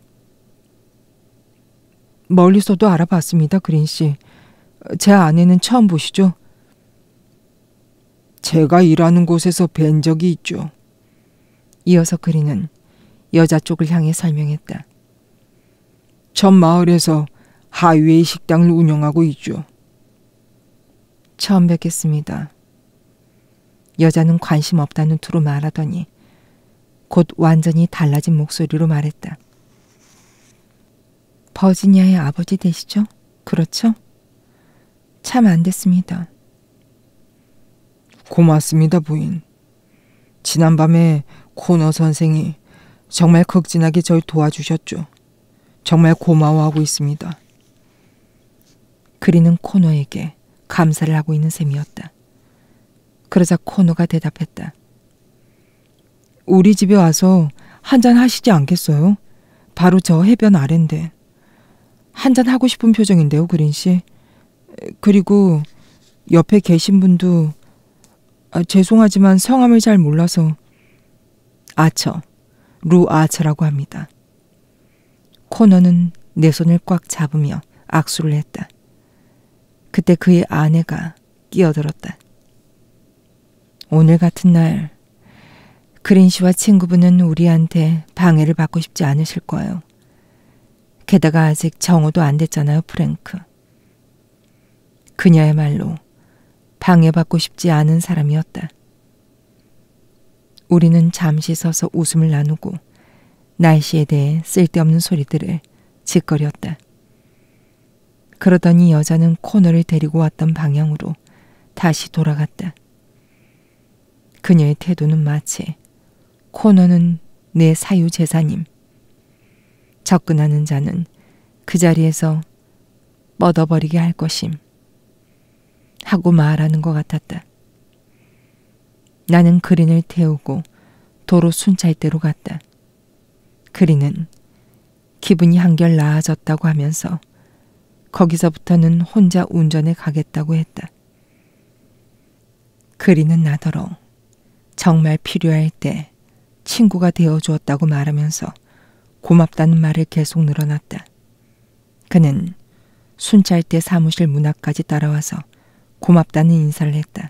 멀리서도 알아봤습니다, 그린 씨. 제 아내는 처음 보시죠? 제가 일하는 곳에서 뵌 적이 있죠. 이어서 그린은 여자 쪽을 향해 설명했다. 전 마을에서 하이웨이 식당을 운영하고 있죠. 처음 뵙겠습니다. 여자는 관심 없다는 투로 말하더니 곧 완전히 달라진 목소리로 말했다. 버지니아의 아버지 되시죠? 그렇죠? 참 안 됐습니다. 고맙습니다, 부인. 지난밤에 코너 선생이 정말 극진하게 절 도와주셨죠. 정말 고마워하고 있습니다. 그리는 코너에게 감사를 하고 있는 셈이었다. 그러자 코너가 대답했다. 우리 집에 와서 한잔 하시지 않겠어요? 바로 저 해변 아래인데. 한잔 하고 싶은 표정인데요, 그린 씨. 그리고 옆에 계신 분도 죄송하지만 성함을 잘 몰라서. 아처, 루 아처라고 합니다. 코너는 내 손을 꽉 잡으며 악수를 했다. 그때 그의 아내가 끼어들었다. 오늘 같은 날 그린 씨와 친구분은 우리한테 방해를 받고 싶지 않으실 거예요. 게다가 아직 정오도 안 됐잖아요, 프랭크. 그녀야말로 방해받고 싶지 않은 사람이었다. 우리는 잠시 서서 웃음을 나누고 날씨에 대해 쓸데없는 소리들을 짓거렸다. 그러더니 여자는 코너를 데리고 왔던 방향으로 다시 돌아갔다. 그녀의 태도는 마치 코너는 내 사유재산임. 접근하는 자는 그 자리에서 뻗어버리게 할 것임. 하고 말하는 것 같았다. 나는 그린을 태우고 도로 순찰대로 갔다. 그린은 기분이 한결 나아졌다고 하면서 거기서부터는 혼자 운전해 가겠다고 했다. 그린은 나더러 정말 필요할 때 친구가 되어주었다고 말하면서 고맙다는 말을 계속 늘어놨다. 그는 순찰대 사무실 문 앞까지 따라와서 고맙다는 인사를 했다.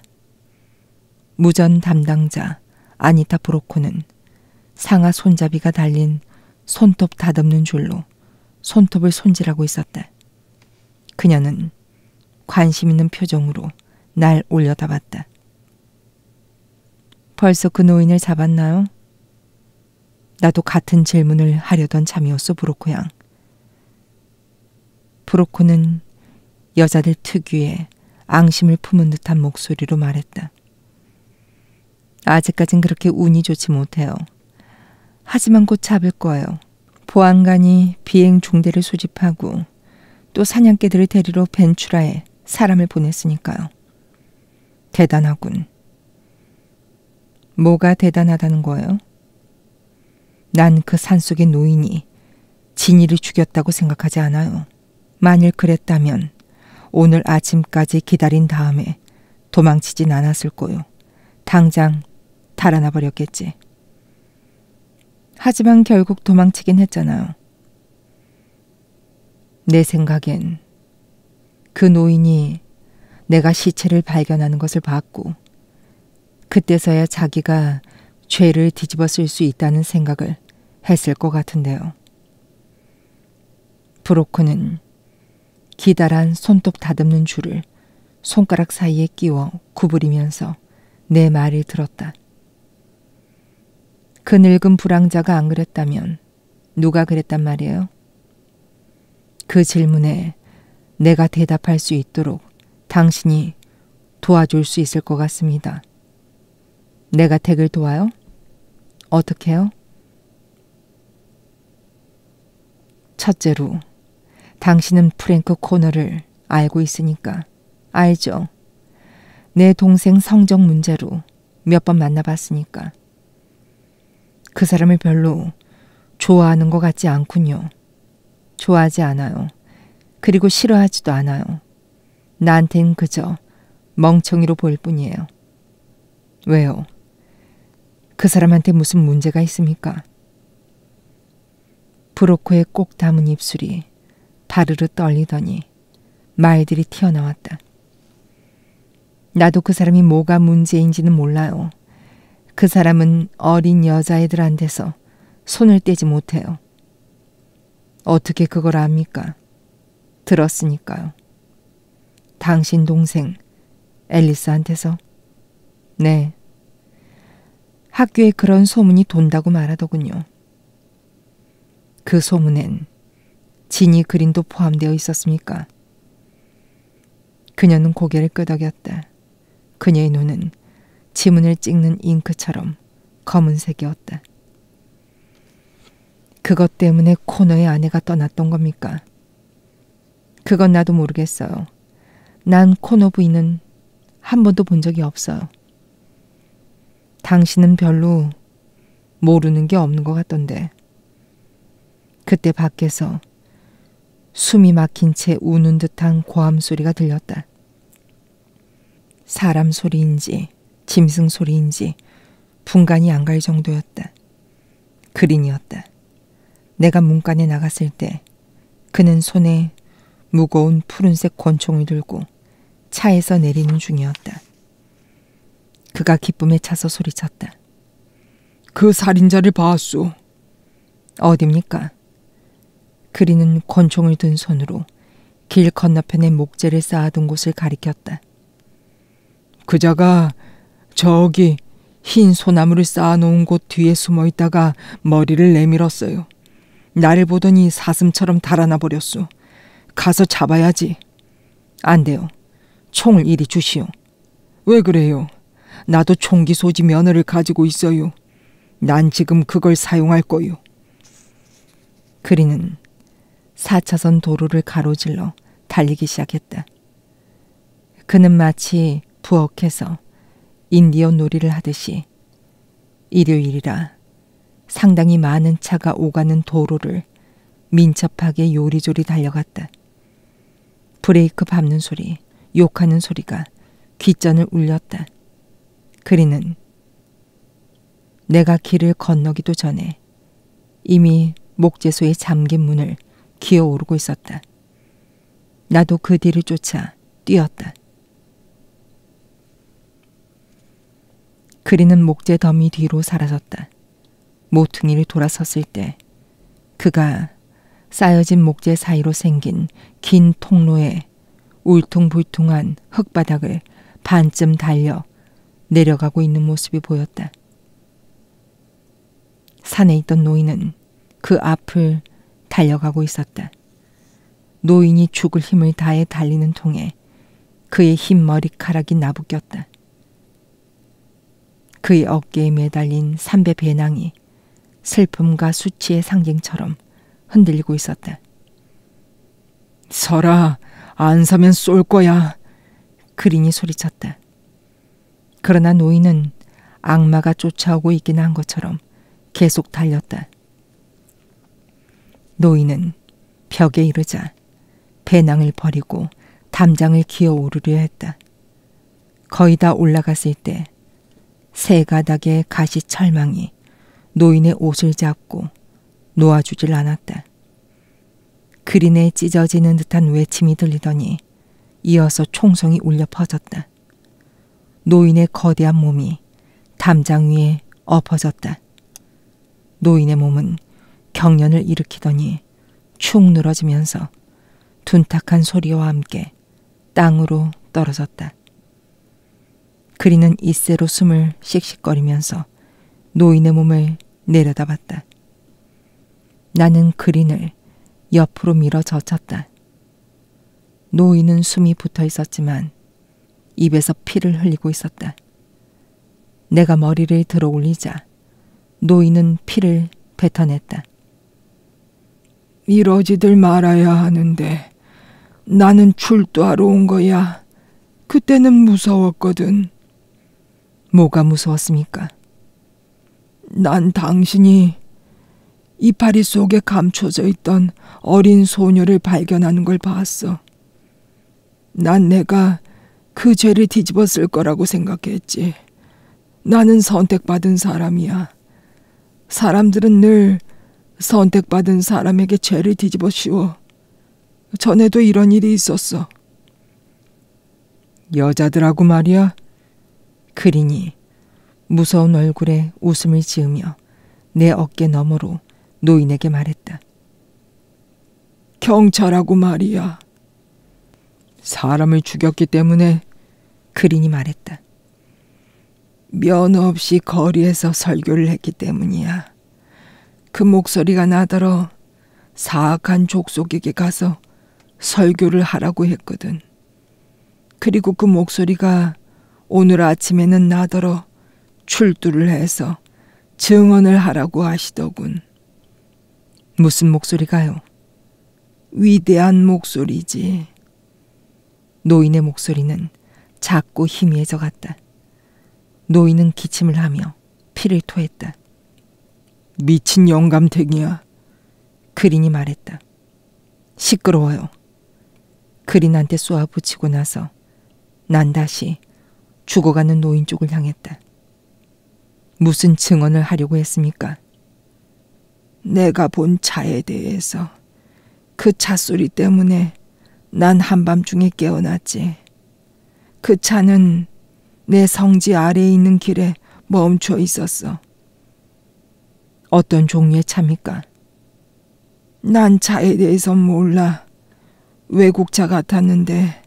무전 담당자 아니타 브로코는 상하 손잡이가 달린 손톱 다듬는 줄로 손톱을 손질하고 있었다. 그녀는 관심 있는 표정으로 날 올려다봤다. 벌써 그 노인을 잡았나요? 나도 같은 질문을 하려던 참이었어, 브로코 양. 브로코는 여자들 특유의 앙심을 품은 듯한 목소리로 말했다. 아직까진 그렇게 운이 좋지 못해요. 하지만 곧 잡을 거예요. 보안관이 비행 중대를 소집하고 또 사냥개들을 데리러 벤추라에 사람을 보냈으니까요. 대단하군. 뭐가 대단하다는 거예요? 난 그 산속의 노인이 진이를 죽였다고 생각하지 않아요. 만일 그랬다면 오늘 아침까지 기다린 다음에 도망치진 않았을 거요. 당장 달아나 버렸겠지. 하지만 결국 도망치긴 했잖아요. 내 생각엔 그 노인이 내가 시체를 발견하는 것을 봤고 그때서야 자기가 죄를 뒤집어 쓸 수 있다는 생각을 했을 것 같은데요. 브로코는 기다란 손톱 다듬는 줄을 손가락 사이에 끼워 구부리면서 내 말을 들었다. 그 늙은 불황자가 안 그랬다면 누가 그랬단 말이에요? 그 질문에 내가 대답할 수 있도록 당신이 도와줄 수 있을 것 같습니다. 내가 댁을 도와요? 어떻게요? 첫째로 당신은 프랭크 코너를 알고 있으니까. 알죠? 내 동생 성적 문제로 몇 번 만나봤으니까. 그 사람을 별로 좋아하는 것 같지 않군요. 좋아하지 않아요. 그리고 싫어하지도 않아요. 나한텐 그저 멍청이로 보일 뿐이에요. 왜요? 그 사람한테 무슨 문제가 있습니까? 브로코의 꼭 담은 입술이 바르르 떨리더니 말들이 튀어나왔다. 나도 그 사람이 뭐가 문제인지는 몰라요. 그 사람은 어린 여자애들한테서 손을 떼지 못해요. 어떻게 그걸 압니까? 들었으니까요. 당신 동생 앨리스한테서? 네. 학교에 그런 소문이 돈다고 말하더군요. 그 소문엔 진이 그린도 포함되어 있었습니까? 그녀는 고개를 끄덕였다. 그녀의 눈은 지문을 찍는 잉크처럼 검은색이었다. 그것 때문에 코너의 아내가 떠났던 겁니까? 그건 나도 모르겠어요. 난 코너 부인은 한 번도 본 적이 없어요. 당신은 별로 모르는 게 없는 것 같던데. 그때 밖에서 숨이 막힌 채 우는 듯한 고함 소리가 들렸다. 사람 소리인지 짐승 소리인지 분간이 안 갈 정도였다. 그린이었다. 내가 문간에 나갔을 때 그는 손에 무거운 푸른색 권총을 들고 차에서 내리는 중이었다. 그가 기쁨에 차서 소리쳤다. 그 살인자를 봤소. 어딥니까? 그리는 권총을 든 손으로 길 건너편에 목재를 쌓아둔 곳을 가리켰다. 그자가 저기 흰 소나무를 쌓아놓은 곳 뒤에 숨어 있다가 머리를 내밀었어요. 나를 보더니 사슴처럼 달아나 버렸소. 가서 잡아야지. 안 돼요. 총을 이리 주시오. 왜 그래요? 나도 총기 소지 면허를 가지고 있어요. 난 지금 그걸 사용할 거요. 그리는 4차선 도로를 가로질러 달리기 시작했다. 그는 마치 부엌에서 인디언 놀이를 하듯이 일요일이라 상당히 많은 차가 오가는 도로를 민첩하게 요리조리 달려갔다. 브레이크 밟는 소리, 욕하는 소리가 귓전을 울렸다. 그리는 내가 길을 건너기도 전에 이미 목재소에 잠긴 문을 기어오르고 있었다. 나도 그 뒤를 쫓아 뛰었다. 그리는 목재 더미 뒤로 사라졌다. 모퉁이를 돌아섰을 때 그가 쌓여진 목재 사이로 생긴 긴 통로에 울퉁불퉁한 흙바닥을 반쯤 달려 내려가고 있는 모습이 보였다. 산에 있던 노인은 그 앞을 달려가고 있었다. 노인이 죽을 힘을 다해 달리는 통에 그의 흰 머리카락이 나부꼈다. 그의 어깨에 매달린 삼배 배낭이 슬픔과 수치의 상징처럼 흔들리고 있었다. 서라, 안 서면 쏠 거야. 그린이 소리쳤다. 그러나 노인은 악마가 쫓아오고 있긴 한 것처럼 계속 달렸다. 노인은 벽에 이르자 배낭을 버리고 담장을 기어오르려 했다. 거의 다 올라갔을 때 세 가닥의 가시 철망이 노인의 옷을 잡고 놓아주질 않았다. 그린에 찢어지는 듯한 외침이 들리더니 이어서 총성이 울려 퍼졌다. 노인의 거대한 몸이 담장 위에 엎어졌다. 노인의 몸은 경련을 일으키더니 축 늘어지면서 둔탁한 소리와 함께 땅으로 떨어졌다. 그리는 이새로 숨을 씩씩거리면서 노인의 몸을 내려다봤다. 나는 그린을 옆으로 밀어 젖혔다. 노인은 숨이 붙어 있었지만 입에서 피를 흘리고 있었다. 내가 머리를 들어 올리자 노인은 피를 뱉어냈다. 이러지들 말아야 하는데 나는 출두하러 온 거야. 그때는 무서웠거든. 뭐가 무서웠습니까? 난 당신이 이파리 속에 감춰져 있던 어린 소녀를 발견하는 걸 봤어. 난 내가 그 죄를 뒤집었을 거라고 생각했지. 나는 선택받은 사람이야. 사람들은 늘 선택받은 사람에게 죄를 뒤집어 씌워. 전에도 이런 일이 있었어. 여자들하고 말이야. 그린이 무서운 얼굴에 웃음을 지으며 내 어깨 너머로 노인에게 말했다. 경찰하고 말이야. 사람을 죽였기 때문에. 그린이 말했다. 면허 없이 거리에서 설교를 했기 때문이야. 그 목소리가 나더러 사악한 족속에게 가서 설교를 하라고 했거든. 그리고 그 목소리가 오늘 아침에는 나더러 출두를 해서 증언을 하라고 하시더군. 무슨 목소리가요? 위대한 목소리지. 노인의 목소리는 작고 희미해져 갔다. 노인은 기침을 하며 피를 토했다. 미친 영감탱이야. 그린이 말했다. 시끄러워요. 그린한테 쏘아붙이고 나서 난 다시 죽어가는 노인 쪽을 향했다. 무슨 증언을 하려고 했습니까? 내가 본 차에 대해서. 그 찻소리 때문에 난 한밤중에 깨어났지. 그 차는 내 성지 아래에 있는 길에 멈춰 있었어. 어떤 종류의 차입니까? 난 차에 대해서 몰라. 외국차 같았는데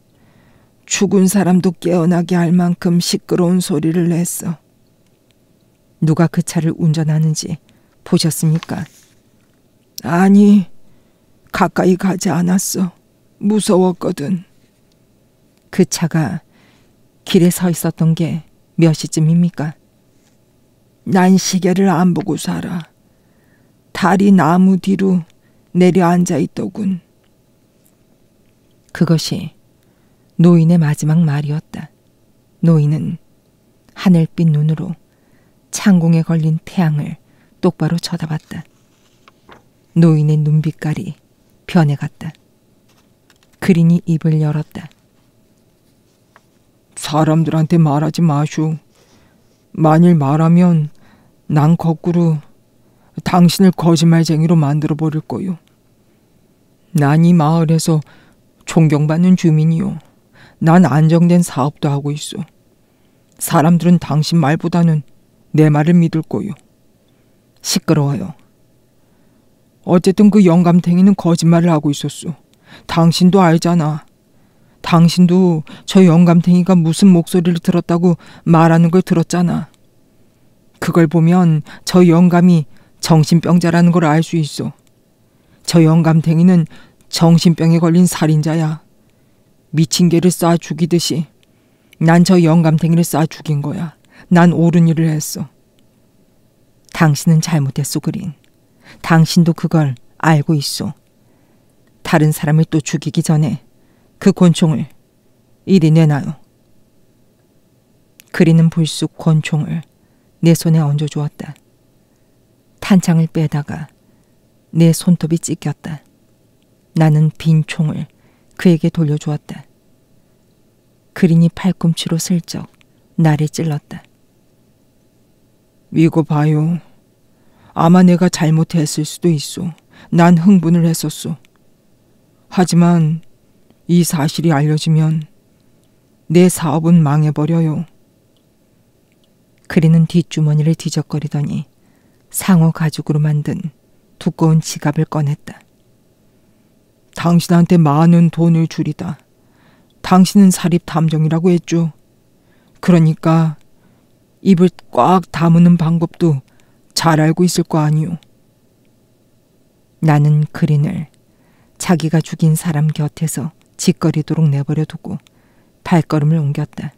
죽은 사람도 깨어나게 할 만큼 시끄러운 소리를 냈어. 누가 그 차를 운전하는지 보셨습니까? 아니, 가까이 가지 않았어. 무서웠거든. 그 차가 길에 서 있었던 게 몇 시쯤입니까? 난 시계를 안 보고 살아. 달이 나무 뒤로 내려앉아 있더군. 그것이 노인의 마지막 말이었다. 노인은 하늘빛 눈으로 창공에 걸린 태양을 똑바로 쳐다봤다. 노인의 눈빛깔이 변해갔다. 그린이 입을 열었다. 사람들한테 말하지 마슈. 만일 말하면 난 거꾸로 당신을 거짓말쟁이로 만들어버릴 거요. 난 이 마을에서 존경받는 주민이요. 난 안정된 사업도 하고 있어. 사람들은 당신 말보다는 내 말을 믿을 거요. 시끄러워요. 어쨌든 그 영감탱이는 거짓말을 하고 있었어. 당신도 알잖아. 당신도 저 영감탱이가 무슨 목소리를 들었다고 말하는 걸 들었잖아. 그걸 보면 저 영감이 정신병자라는 걸 알 수 있어. 저 영감탱이는 정신병에 걸린 살인자야. 미친 개를 쏴 죽이듯이 난 저 영감탱이를 쏴 죽인 거야. 난 옳은 일을 했어. 당신은 잘못했어, 그린. 당신도 그걸 알고 있어. 다른 사람을 또 죽이기 전에 그 권총을 이리 내놔요. 그린은 불쑥 권총을 내 손에 얹어주었다. 탄창을 빼다가 내 손톱이 찢겼다. 나는 빈 총을 그에게 돌려주었다. 그린이 팔꿈치로 슬쩍 나를 찔렀다. 이거 봐요. 아마 내가 잘못했을 수도 있어. 난 흥분을 했었어. 하지만 이 사실이 알려지면 내 사업은 망해버려요. 그리는 뒷주머니를 뒤적거리더니 상어 가죽으로 만든 두꺼운 지갑을 꺼냈다. 당신한테 많은 돈을 주리다. 당신은 사립탐정이라고 했죠. 그러니까 입을 꽉 다무는 방법도 잘 알고 있을 거 아니오. 나는 그린을 자기가 죽인 사람 곁에서 짓거리도록 내버려 두고 발걸음을 옮겼다.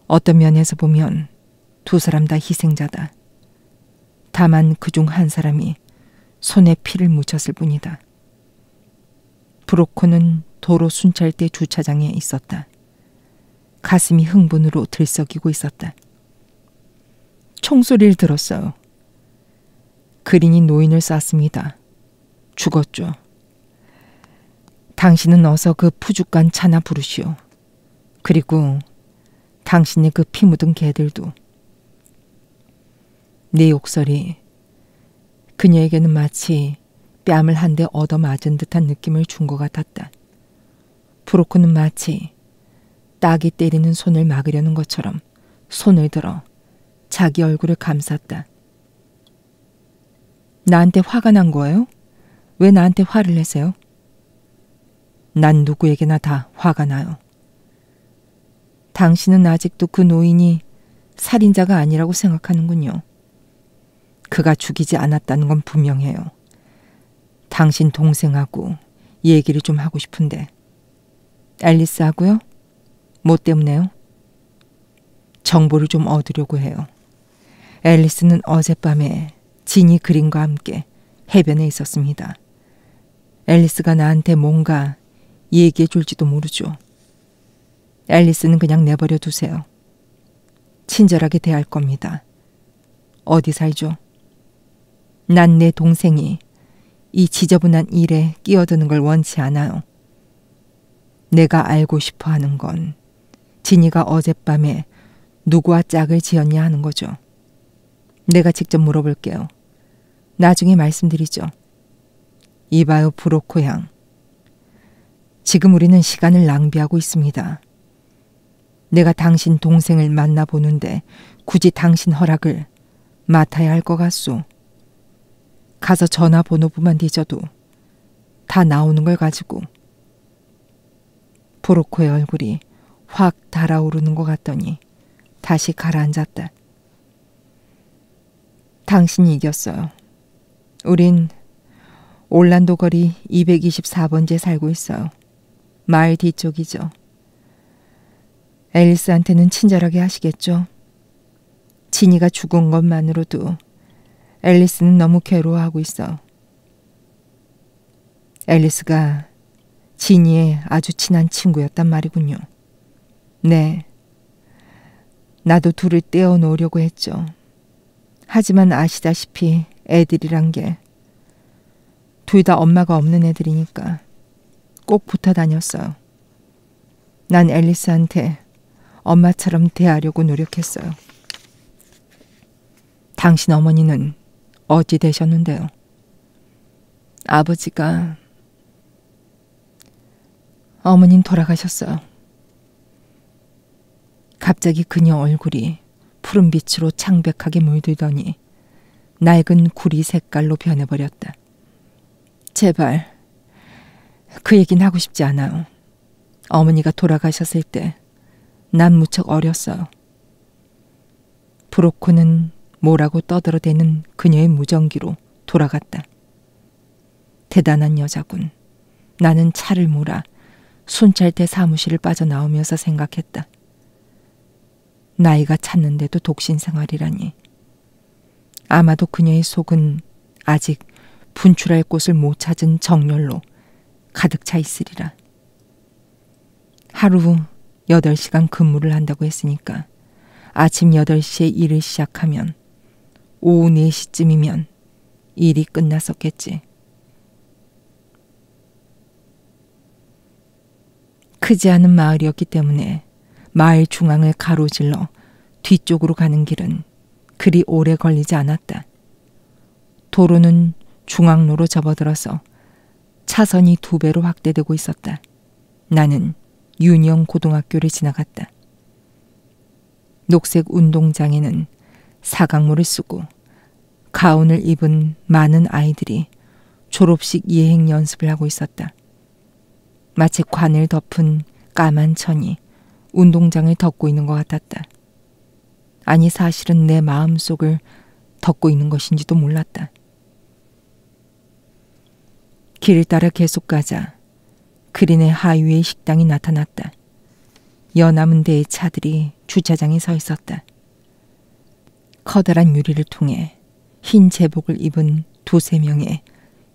어떤 면에서 보면 두 사람 다 희생자다. 다만 그중 한 사람이 손에 피를 묻혔을 뿐이다. 브로코는 도로 순찰대 주차장에 있었다. 가슴이 흥분으로 들썩이고 있었다. 총소리를 들었어요. 그린이 노인을 쐈습니다. 죽었죠. 당신은 어서 그 푸죽간 차나 부르시오. 그리고 당신의 그 피 묻은 개들도. 내 욕설이 그녀에게는 마치 뺨을 한 대 얻어맞은 듯한 느낌을 준 것 같았다. 브로코는 마치 딱이 때리는 손을 막으려는 것처럼 손을 들어 자기 얼굴을 감쌌다. 나한테 화가 난 거예요? 왜 나한테 화를 내세요? 난 누구에게나 다 화가 나요. 당신은 아직도 그 노인이 살인자가 아니라고 생각하는군요. 그가 죽이지 않았다는 건 분명해요. 당신 동생하고 얘기를 좀 하고 싶은데. 앨리스하고요? 뭐 때문에요? 정보를 좀 얻으려고 해요. 앨리스는 어젯밤에 지니 그린과 함께 해변에 있었습니다. 앨리스가 나한테 뭔가 얘기해 줄지도 모르죠. 앨리스는 그냥 내버려 두세요. 친절하게 대할 겁니다. 어디 살죠? 난 내 동생이 이 지저분한 일에 끼어드는 걸 원치 않아요. 내가 알고 싶어 하는 건 지니가 어젯밤에 누구와 짝을 지었냐 하는 거죠. 내가 직접 물어볼게요. 나중에 말씀드리죠. 이봐요, 브로코 양. 지금 우리는 시간을 낭비하고 있습니다. 내가 당신 동생을 만나보는데 굳이 당신 허락을 맡아야 할 것 같소. 가서 전화번호부만 뒤져도 다 나오는 걸 가지고. 브로코의 얼굴이 확 달아오르는 것 같더니 다시 가라앉았다. 당신이 이겼어요. 우린 올란도 거리 224번지에 살고 있어요. 마을 뒤쪽이죠. 앨리스한테는 친절하게 하시겠죠? 지니가 죽은 것만으로도 앨리스는 너무 괴로워하고 있어. 앨리스가 진이의 아주 친한 친구였단 말이군요. 네. 나도 둘을 떼어 놓으려고 했죠. 하지만 아시다시피 애들이란 게 둘 다 엄마가 없는 애들이니까 꼭 붙어 다녔어요. 난 앨리스한테 엄마처럼 대하려고 노력했어요. 당신 어머니는 어찌 되셨는데요? 아버지가... 어머님 돌아가셨어요. 갑자기 그녀 얼굴이 푸른빛으로 창백하게 물들더니 낡은 구리 색깔로 변해버렸다. 제발 그 얘기는 하고 싶지 않아요. 어머니가 돌아가셨을 때 난 무척 어렸어요. 브로코는 뭐라고 떠들어대는 그녀의 무전기로 돌아갔다. 대단한 여자군. 나는 차를 몰아 순찰대 사무실을 빠져나오면서 생각했다. 나이가 찼는데도 독신 생활이라니. 아마도 그녀의 속은 아직 분출할 곳을 못 찾은 정열로 가득 차 있으리라. 하루 8시간 근무를 한다고 했으니까 아침 8시에 일을 시작하면 오후 4시쯤이면 일이 끝났었겠지. 크지 않은 마을이었기 때문에 마을 중앙을 가로질러 뒤쪽으로 가는 길은 그리 오래 걸리지 않았다. 도로는 중앙로로 접어들어서 차선이 2배로 확대되고 있었다. 나는 유니온 고등학교를 지나갔다. 녹색 운동장에는 사각모를 쓰고 가운을 입은 많은 아이들이 졸업식 예행 연습을 하고 있었다. 마치 관을 덮은 까만 천이 운동장을 덮고 있는 것 같았다. 아니 사실은 내 마음속을 덮고 있는 것인지도 몰랐다. 길을 따라 계속 가자 그린의 하위의 식당이 나타났다. 여남은 대의 차들이 주차장에 서 있었다. 커다란 유리를 통해 흰 제복을 입은 2-3명의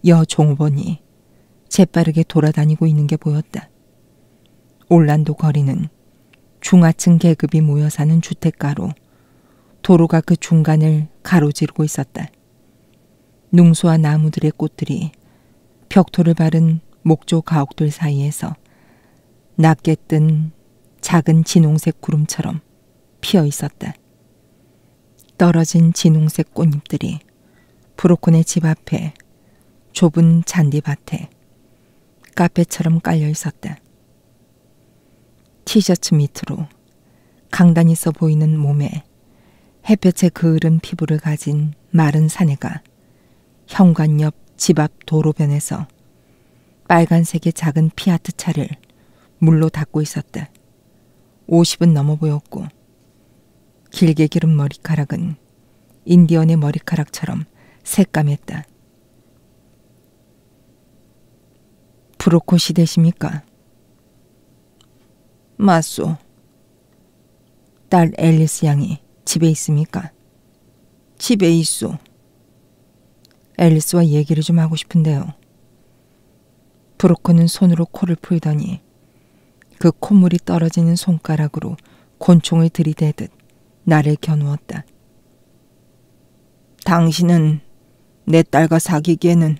여종업원이 재빠르게 돌아다니고 있는 게 보였다. 올란도 거리는 중하층 계급이 모여 사는 주택가로 도로가 그 중간을 가로지르고 있었다. 능수와 나무들의 꽃들이 벽토를 바른 목조 가옥들 사이에서 낮게 뜬 작은 진홍색 구름처럼 피어 있었다. 떨어진 진홍색 꽃잎들이 브로콘의 집 앞에 좁은 잔디밭에 카페처럼 깔려 있었다. 티셔츠 밑으로 강단 있어 보이는 몸에 햇볕에 그을은 피부를 가진 마른 사내가 현관 옆 집 앞 도로변에서 빨간색의 작은 피아트 차를 물로 닦고 있었다. 50은 넘어 보였고 길게 기른 머리카락은 인디언의 머리카락처럼 새까맸다. 브로코 씨 되십니까? 맞소. 딸 앨리스 양이 집에 있습니까? 집에 있소. 앨리스와 얘기를 좀 하고 싶은데요. 브로코는 손으로 코를 풀더니 그 콧물이 떨어지는 손가락으로 곤충을 들이대듯 나를 겨누었다. 당신은 내 딸과 사귀기에는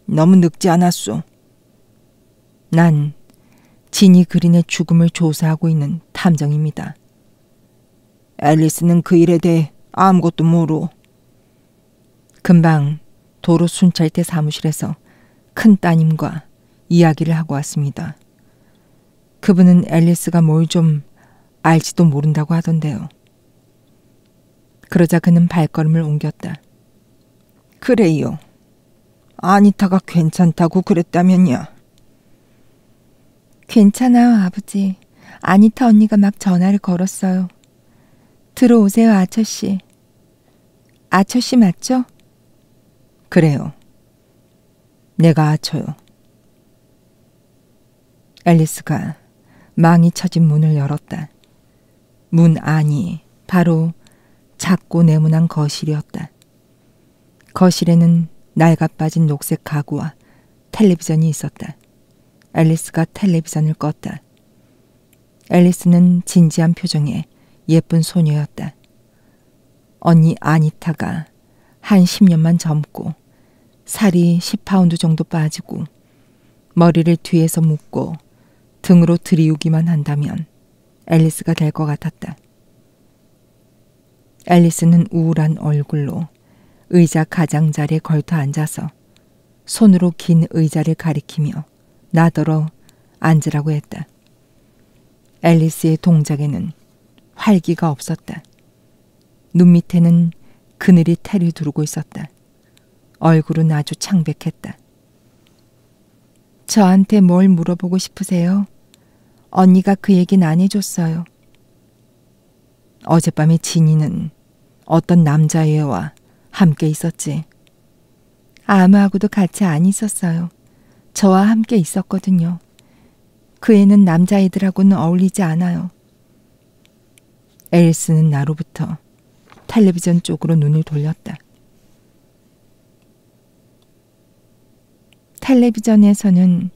너무 늙지 않았소. 난 진이 그린의 죽음을 조사하고 있는 탐정입니다. 앨리스는 그 일에 대해 아무것도 모르. 금방 도로 순찰대 사무실에서 큰 따님과 이야기를 하고 왔습니다. 그분은 앨리스가 뭘 좀 알지도 모른다고 하던데요. 그러자 그는 발걸음을 옮겼다. 그래요. 아니타가 괜찮다고 그랬다면야. 괜찮아요, 아버지. 아니타 언니가 막 전화를 걸었어요. 들어오세요, 아처씨. 아처씨 맞죠? 그래요. 내가 아처요. 앨리스가 망이 쳐진 문을 열었다. 문 안이 바로 작고 네모난 거실이었다. 거실에는 낡아빠진 녹색 가구와 텔레비전이 있었다. 앨리스가 텔레비전을 껐다. 앨리스는 진지한 표정의 예쁜 소녀였다. 언니 아니타가 한 10년만 젊고 살이 10파운드 정도 빠지고 머리를 뒤에서 묶고 등으로 들이우기만 한다면 앨리스가 될 것 같았다. 앨리스는 우울한 얼굴로 의자 가장자리에 걸터 앉아서 손으로 긴 의자를 가리키며 나더러 앉으라고 했다. 앨리스의 동작에는 활기가 없었다. 눈 밑에는 그늘이 테를 두르고 있었다. 얼굴은 아주 창백했다. 저한테 뭘 물어보고 싶으세요? 언니가 그 얘기는 안 해줬어요. 어젯밤에 진이는 어떤 남자애와 함께 있었지. 아무하고도 같이 안 있었어요. 저와 함께 있었거든요. 그 애는 남자애들하고는 어울리지 않아요. 앨리스는 나로부터 텔레비전 쪽으로 눈을 돌렸다. 텔레비전에서는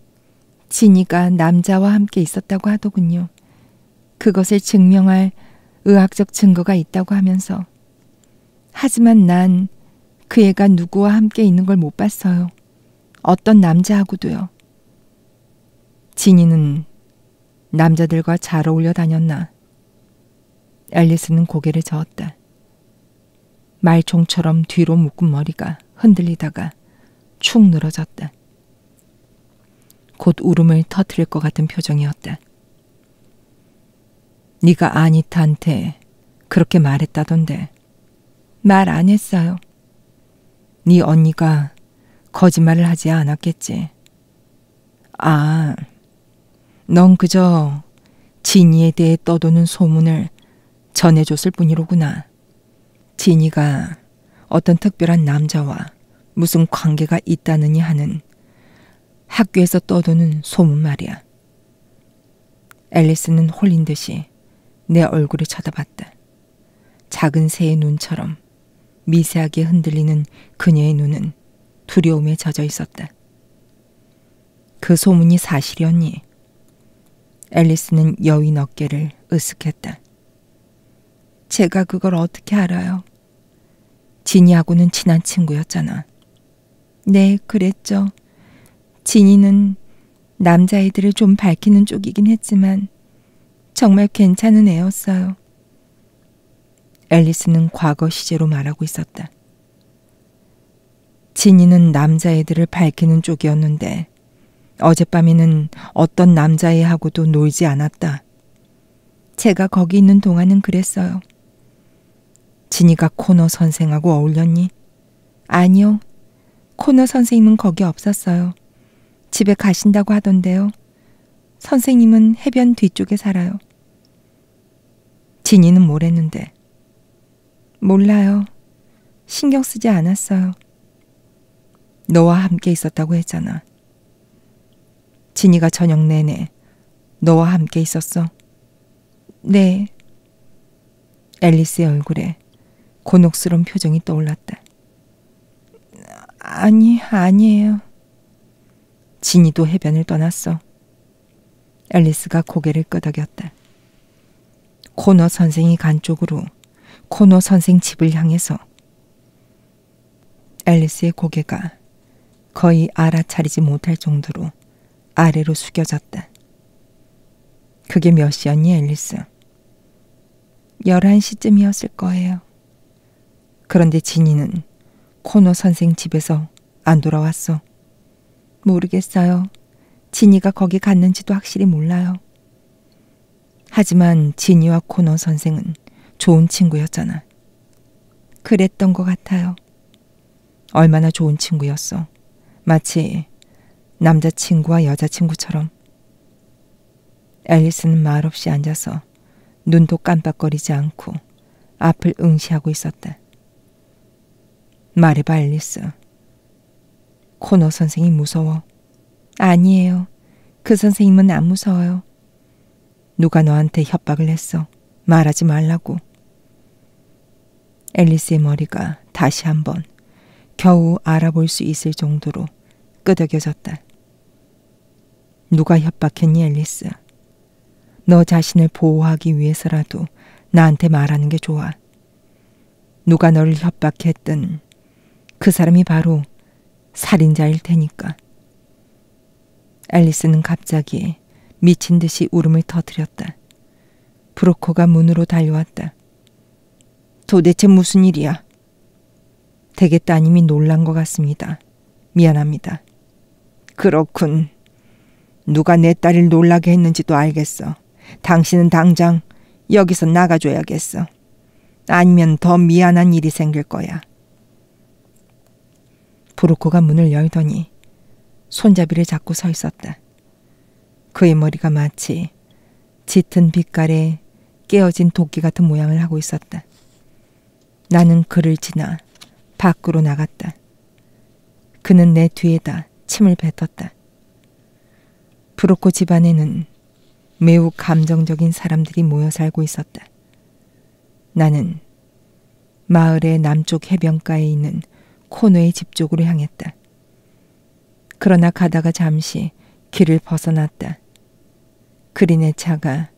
진이가 남자와 함께 있었다고 하더군요. 그것을 증명할 의학적 증거가 있다고 하면서. 하지만 난 그 애가 누구와 함께 있는 걸 못 봤어요. 어떤 남자하고도요. 진이는 남자들과 잘 어울려 다녔나? 앨리스는 고개를 저었다. 말총처럼 뒤로 묶은 머리가 흔들리다가 축 늘어졌다. 곧 울음을 터뜨릴 것 같은 표정이었다. 네가 아니타한테 그렇게 말했다던데. 말 안 했어요. 네 언니가 거짓말을 하지 않았겠지. 아, 넌 그저 진이에 대해 떠도는 소문을 전해줬을 뿐이로구나. 진이가 어떤 특별한 남자와 무슨 관계가 있다느니 하는 학교에서 떠도는 소문 말이야. 앨리스는 홀린 듯이 내 얼굴을 쳐다봤다. 작은 새의 눈처럼 미세하게 흔들리는 그녀의 눈은 두려움에 젖어 있었다. 그 소문이 사실이었니? 앨리스는 여인 어깨를 으쓱했다. 제가 그걸 어떻게 알아요? 진이하고는 친한 친구였잖아. 네, 그랬죠. 진이는 남자애들을 좀 밝히는 쪽이긴 했지만 정말 괜찮은 애였어요. 앨리스는 과거 시제로 말하고 있었다. 진이는 남자애들을 밝히는 쪽이었는데 어젯밤에는 어떤 남자애하고도 놀지 않았다. 제가 거기 있는 동안은 그랬어요. 진이가 코너 선생하고 어울렸니? 아니요. 코너 선생님은 거기 없었어요. 집에 가신다고 하던데요. 선생님은 해변 뒤쪽에 살아요. 진이는 뭘 했는데? 몰라요. 신경 쓰지 않았어요. 너와 함께 있었다고 했잖아. 진이가 저녁 내내 너와 함께 있었어? 네. 앨리스의 얼굴에 곤혹스러운 표정이 떠올랐다. 아니에요. 진이도 해변을 떠났어. 앨리스가 고개를 끄덕였다. 코너 선생이 간 쪽으로 코너 선생 집을 향해서. 앨리스의 고개가 거의 알아차리지 못할 정도로 아래로 숙여졌다. 그게 몇 시였니, 앨리스? 11시쯤이었을 거예요. 그런데 진이는 코너 선생 집에서 안 돌아왔어. 모르겠어요. 진이가 거기 갔는지도 확실히 몰라요. 하지만 진이와 코너 선생은 좋은 친구였잖아. 그랬던 것 같아요. 얼마나 좋은 친구였어. 마치 남자친구와 여자친구처럼. 앨리스는 말없이 앉아서 눈도 깜빡거리지 않고 앞을 응시하고 있었다. 말해봐, 앨리스. 코너 선생이 무서워. 아니에요. 그 선생님은 안 무서워요. 누가 너한테 협박을 했어. 말하지 말라고. 앨리스의 머리가 다시 한번 겨우 알아볼 수 있을 정도로 끄덕여졌다. 누가 협박했니, 앨리스? 너 자신을 보호하기 위해서라도 나한테 말하는 게 좋아. 누가 너를 협박했든 그 사람이 바로 살인자일 테니까. 앨리스는 갑자기 미친 듯이 울음을 터뜨렸다. 브로커가 문으로 달려왔다. 도대체 무슨 일이야? 대개 따님이 놀란 것 같습니다. 미안합니다. 그렇군. 누가 내 딸을 놀라게 했는지도 알겠어. 당신은 당장 여기서 나가줘야겠어. 아니면 더 미안한 일이 생길 거야. 브로커가 문을 열더니 손잡이를 잡고 서 있었다. 그의 머리가 마치 짙은 빛깔의 깨어진 도끼 같은 모양을 하고 있었다. 나는 그를 지나 밖으로 나갔다. 그는 내 뒤에다 침을 뱉었다. 브로커 집안에는 매우 감정적인 사람들이 모여 살고 있었다. 나는 마을의 남쪽 해변가에 있는 코너의 집 쪽으로 향했다. 그러나 가다가 잠시 길을 벗어났다. 그린의 차가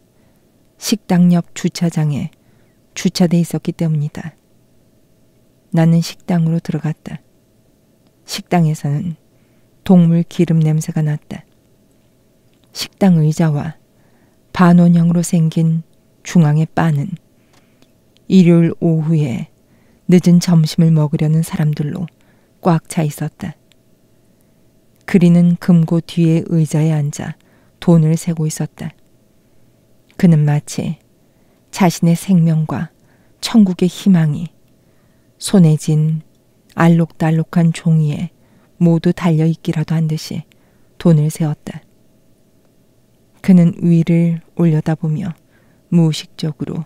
식당 옆 주차장에 주차돼 있었기 때문이다. 나는 식당으로 들어갔다. 식당에서는 동물 기름 냄새가 났다. 식당 의자와 반원형으로 생긴 중앙의 바는 일요일 오후에 늦은 점심을 먹으려는 사람들로 꽉 차 있었다. 그리는 금고 뒤에 의자에 앉아 돈을 세고 있었다. 그는 마치 자신의 생명과 천국의 희망이 손에 쥔 알록달록한 종이에 모두 달려있기라도 한 듯이 돈을 세었다. 그는 위를 올려다보며 무의식적으로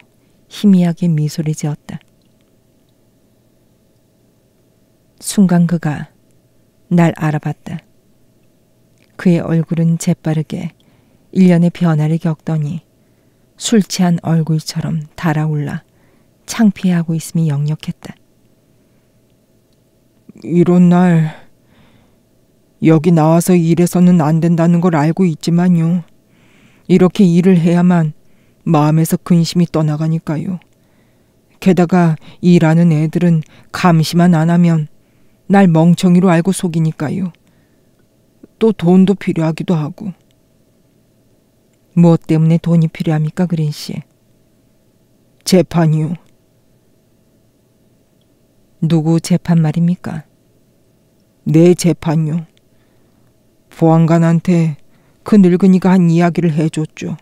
희미하게 미소를 지었다. 순간 그가 날 알아봤다. 그의 얼굴은 재빠르게 일련의 변화를 겪더니 술 취한 얼굴처럼 달아올라 창피해하고 있음이 역력했다. 이런 날 여기 나와서 일해서는 안 된다는 걸 알고 있지만요. 이렇게 일을 해야만 마음에서 근심이 떠나가니까요. 게다가 일하는 애들은 감시만 안 하면 날 멍청이로 알고 속이니까요. 또 돈도 필요하기도 하고. 무엇 때문에 돈이 필요합니까, 그린 씨? 재판이요. 누구 재판 말입니까? 내 재판요. 보안관한테 그 늙은이가 한 이야기를 해줬죠.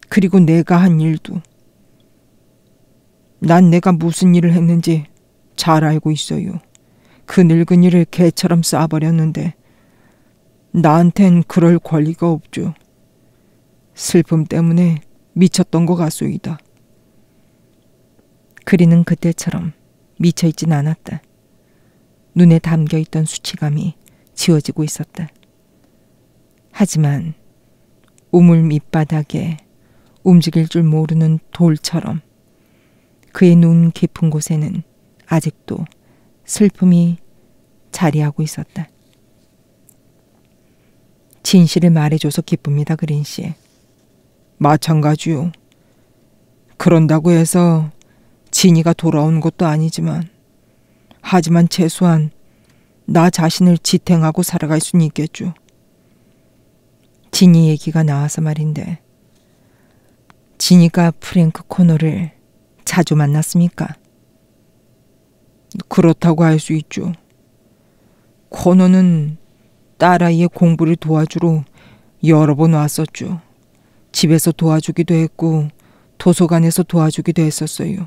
그리고 내가 한 일도. 난 내가 무슨 일을 했는지 잘 알고 있어요. 그 늙은이를 개처럼 쏴버렸는데 나한텐 그럴 권리가 없죠. 슬픔 때문에 미쳤던 것 같소이다. 그리는 그때처럼 미쳐있진 않았다. 눈에 담겨있던 수치감이 지워지고 있었다. 하지만 우물 밑바닥에 움직일 줄 모르는 돌처럼 그의 눈 깊은 곳에는 아직도 슬픔이 자리하고 있었다. 진실을 말해줘서 기쁩니다, 그린 씨. 마찬가지요. 그런다고 해서 진이가 돌아온 것도 아니지만 하지만 최소한 나 자신을 지탱하고 살아갈 수는 있겠죠. 진이 얘기가 나와서 말인데 진이가 프랭크 코너를 자주 만났습니까? 그렇다고 할 수 있죠. 코너는 딸아이의 공부를 도와주러 여러 번 왔었죠. 집에서 도와주기도 했고 도서관에서 도와주기도 했었어요.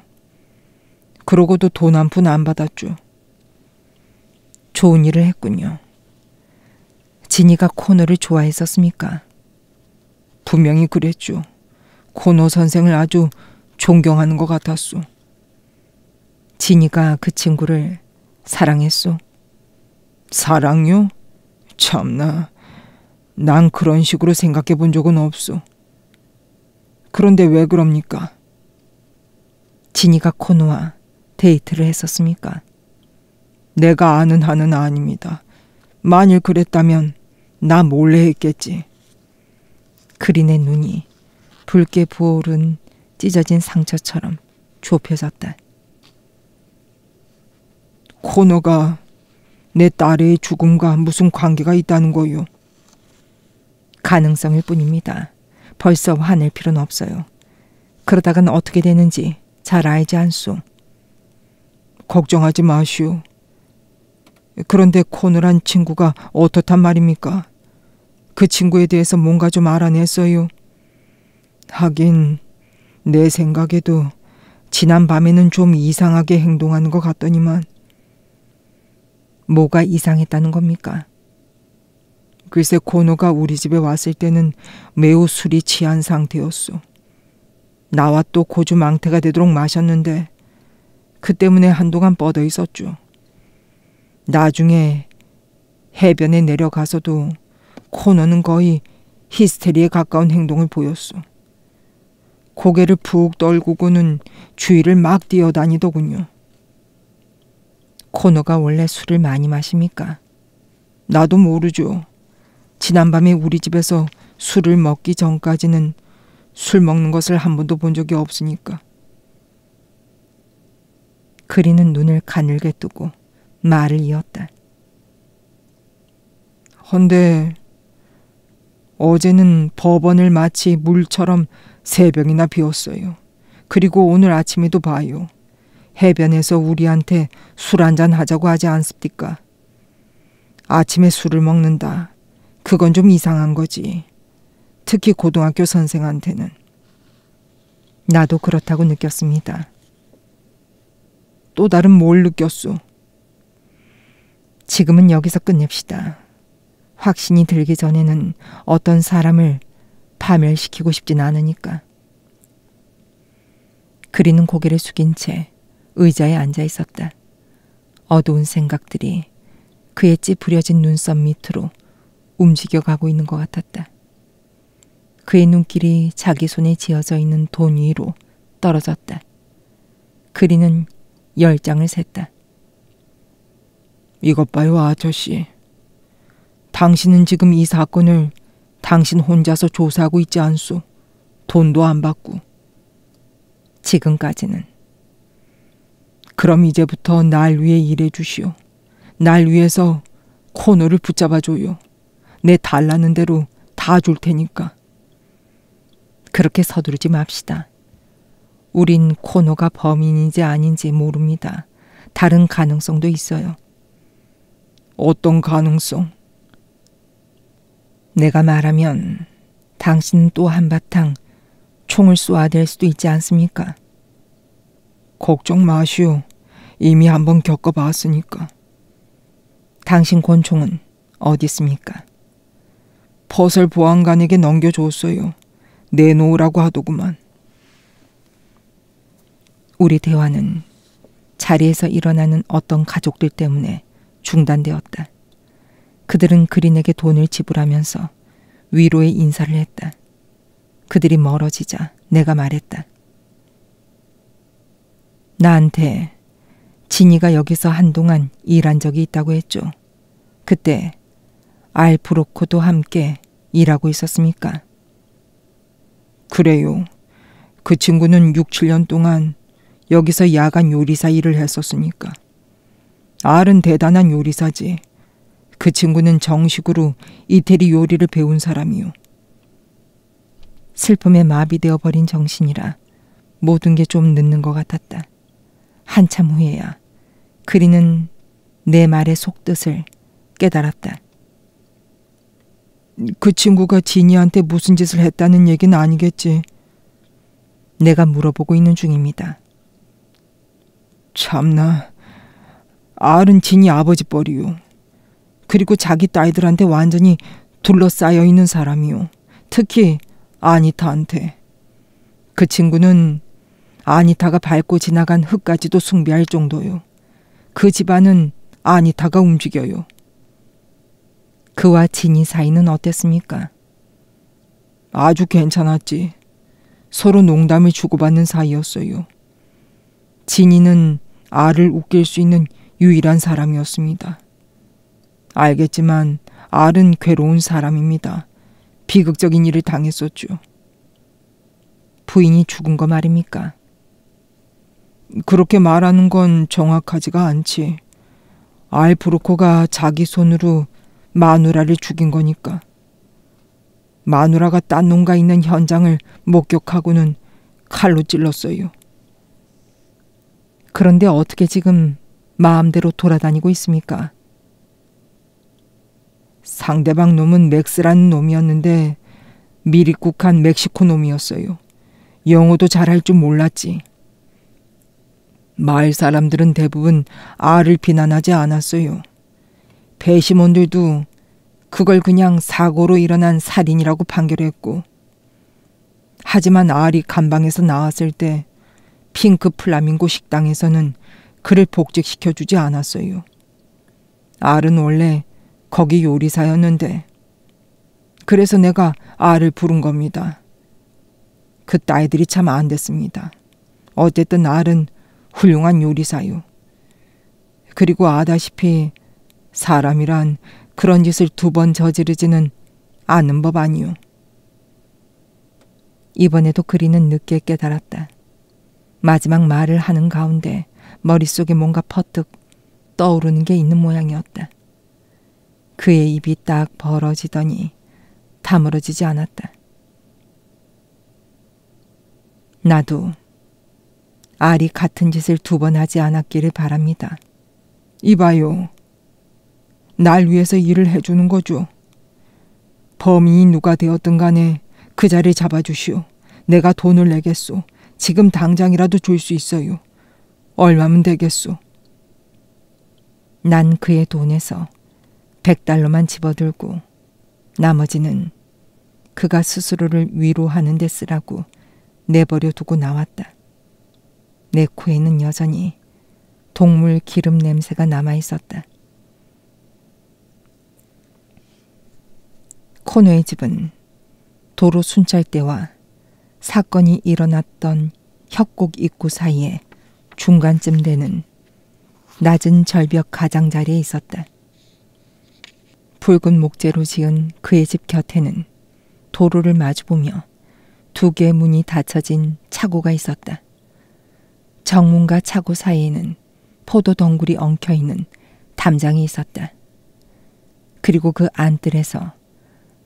그러고도 돈 한 푼 안 받았죠. 좋은 일을 했군요. 진이가 코너를 좋아했었습니까? 분명히 그랬죠. 코너 선생을 아주 존경하는 것 같았소. 진이가 그 친구를 사랑했소. 사랑요? 참나, 난 그런 식으로 생각해 본 적은 없소. 그런데 왜 그럽니까? 진이가 코너와 데이트를 했었습니까? 내가 아는 한은 아닙니다. 만일 그랬다면 나 몰래 했겠지. 그린의 눈이 붉게 부어오른 찢어진 상처처럼 좁혀졌다. 코너가 내 딸의 죽음과 무슨 관계가 있다는 거요? 가능성일 뿐입니다. 벌써 화낼 필요는 없어요. 그러다간 어떻게 되는지 잘 알지 않소. 걱정하지 마시오. 그런데 코너란 친구가 어떻단 말입니까? 그 친구에 대해서 뭔가 좀 알아냈어요. 하긴 내 생각에도 지난 밤에는 좀 이상하게 행동하는 것 같더니만. 뭐가 이상했다는 겁니까? 글쎄 코너가 우리 집에 왔을 때는 매우 술이 취한 상태였소. 나와 또 고주 망태가 되도록 마셨는데 그 때문에 한동안 뻗어 있었죠. 나중에 해변에 내려가서도 코너는 거의 히스테리에 가까운 행동을 보였소. 고개를 푹 떨구고는 주위를 막 뛰어다니더군요. 코너가 원래 술을 많이 마십니까? 나도 모르죠. 지난밤에 우리 집에서 술을 먹기 전까지는 술 먹는 것을 한 번도 본 적이 없으니까. 그리는 눈을 가늘게 뜨고 말을 이었다. 헌데 어제는 법원을 마치 물처럼 3병이나 비웠어요. 그리고 오늘 아침에도 봐요. 해변에서 우리한테 술 한잔 하자고 하지 않습니까? 아침에 술을 먹는다. 그건 좀 이상한 거지. 특히 고등학교 선생한테는. 나도 그렇다고 느꼈습니다. 또 다른 뭘 느꼈소? 지금은 여기서 끝냅시다. 확신이 들기 전에는 어떤 사람을 파멸시키고 싶진 않으니까. 그리는 고개를 숙인 채 의자에 앉아 있었다. 어두운 생각들이 그의 찌푸려진 눈썹 밑으로 움직여가고 있는 것 같았다. 그의 눈길이 자기 손에 쥐어져 있는 돈 위로 떨어졌다. 그리는 10장을 셌다. 이것 봐요, 아저씨. 당신은 지금 이 사건을 당신 혼자서 조사하고 있지 않소? 돈도 안 받고. 지금까지는. 그럼 이제부터 날 위해 일해 주시오. 날 위해서 코너를 붙잡아줘요. 내 달라는 대로 다 줄 테니까. 그렇게 서두르지 맙시다. 우린 코너가 범인인지 아닌지 모릅니다. 다른 가능성도 있어요. 어떤 가능성? 내가 말하면 당신은 또 한바탕 총을 쏘아댈 수도 있지 않습니까? 걱정 마시오. 이미 한번 겪어봤으니까. 당신 권총은 어디 있습니까? 퍼셀 보안관에게 넘겨줬어요. 내놓으라고 하더구만. 우리 대화는 자리에서 일어나는 어떤 가족들 때문에 중단되었다. 그들은 그린에게 돈을 지불하면서 위로의 인사를 했다. 그들이 멀어지자 내가 말했다. 나한테 진이가 여기서 한동안 일한 적이 있다고 했죠. 그때 알프로코도 함께 일하고 있었습니까? 그래요. 그 친구는 6, 7년 동안 여기서 야간 요리사 일을 했었으니까. 알은 대단한 요리사지. 그 친구는 정식으로 이태리 요리를 배운 사람이요. 슬픔에 마비되어 버린 정신이라 모든 게 좀 늦는 것 같았다. 한참 후에야 그리는 내 말의 속뜻을 깨달았다. 그 친구가 지니한테 무슨 짓을 했다는 얘기는 아니겠지? 내가 물어보고 있는 중입니다. 참나, 알은 지니 아버지 뻘이요. 그리고 자기 딸들한테 완전히 둘러싸여 있는 사람이요. 특히 아니타한테. 그 친구는 아니타가 밟고 지나간 흙까지도 숭배할 정도요. 그 집안은 아니타가 움직여요. 그와 진이 사이는 어땠습니까? 아주 괜찮았지. 서로 농담을 주고받는 사이였어요. 진이는 알을 웃길 수 있는 유일한 사람이었습니다. 알겠지만 알은 괴로운 사람입니다. 비극적인 일을 당했었죠. 부인이 죽은 거 말입니까? 그렇게 말하는 건 정확하지가 않지. 알프루코가 자기 손으로 마누라를 죽인 거니까. 마누라가 딴 농가 있는 현장을 목격하고는 칼로 찔렀어요. 그런데 어떻게 지금 마음대로 돌아다니고 있습니까? 상대방 놈은 맥스라는 놈이었는데 미립국한 멕시코 놈이었어요. 영어도 잘할 줄 몰랐지. 마을 사람들은 대부분 알을 비난하지 않았어요. 배심원들도 그걸 그냥 사고로 일어난 살인이라고 판결했고, 하지만 알이 감방에서 나왔을 때 핑크 플라밍고 식당에서는 그를 복직시켜주지 않았어요. 알은 원래 거기 요리사였는데, 그래서 내가 알을 부른 겁니다. 그 딸들이 참 안 됐습니다. 어쨌든 알은 훌륭한 요리사요. 그리고 아다시피 사람이란 그런 짓을 2번 저지르지는 않는 법 아니요. 이번에도 그리는 늦게 깨달았다. 마지막 말을 하는 가운데 머릿속에 뭔가 퍼뜩 떠오르는 게 있는 모양이었다. 그의 입이 딱 벌어지더니 다물어지지 않았다. 나도 알이 같은 짓을 2번 하지 않았기를 바랍니다. 이봐요. 날 위해서 일을 해주는 거죠. 범인이 누가 되었든 간에 그 자리를 잡아주시오. 내가 돈을 내겠소. 지금 당장이라도 줄 수 있어요. 얼마면 되겠소? 난 그의 돈에서 $100만 집어들고 나머지는 그가 스스로를 위로하는 데 쓰라고 내버려 두고 나왔다. 내 코에는 여전히 동물 기름 냄새가 남아있었다. 코노의 집은 도로 순찰대와 사건이 일어났던 협곡 입구 사이에 중간쯤 되는 낮은 절벽 가장자리에 있었다. 붉은 목재로 지은 그의 집 곁에는 도로를 마주보며 2개의 문이 닫혀진 차고가 있었다. 정문과 차고 사이에는 포도 덩굴이 엉켜있는 담장이 있었다. 그리고 그 안뜰에서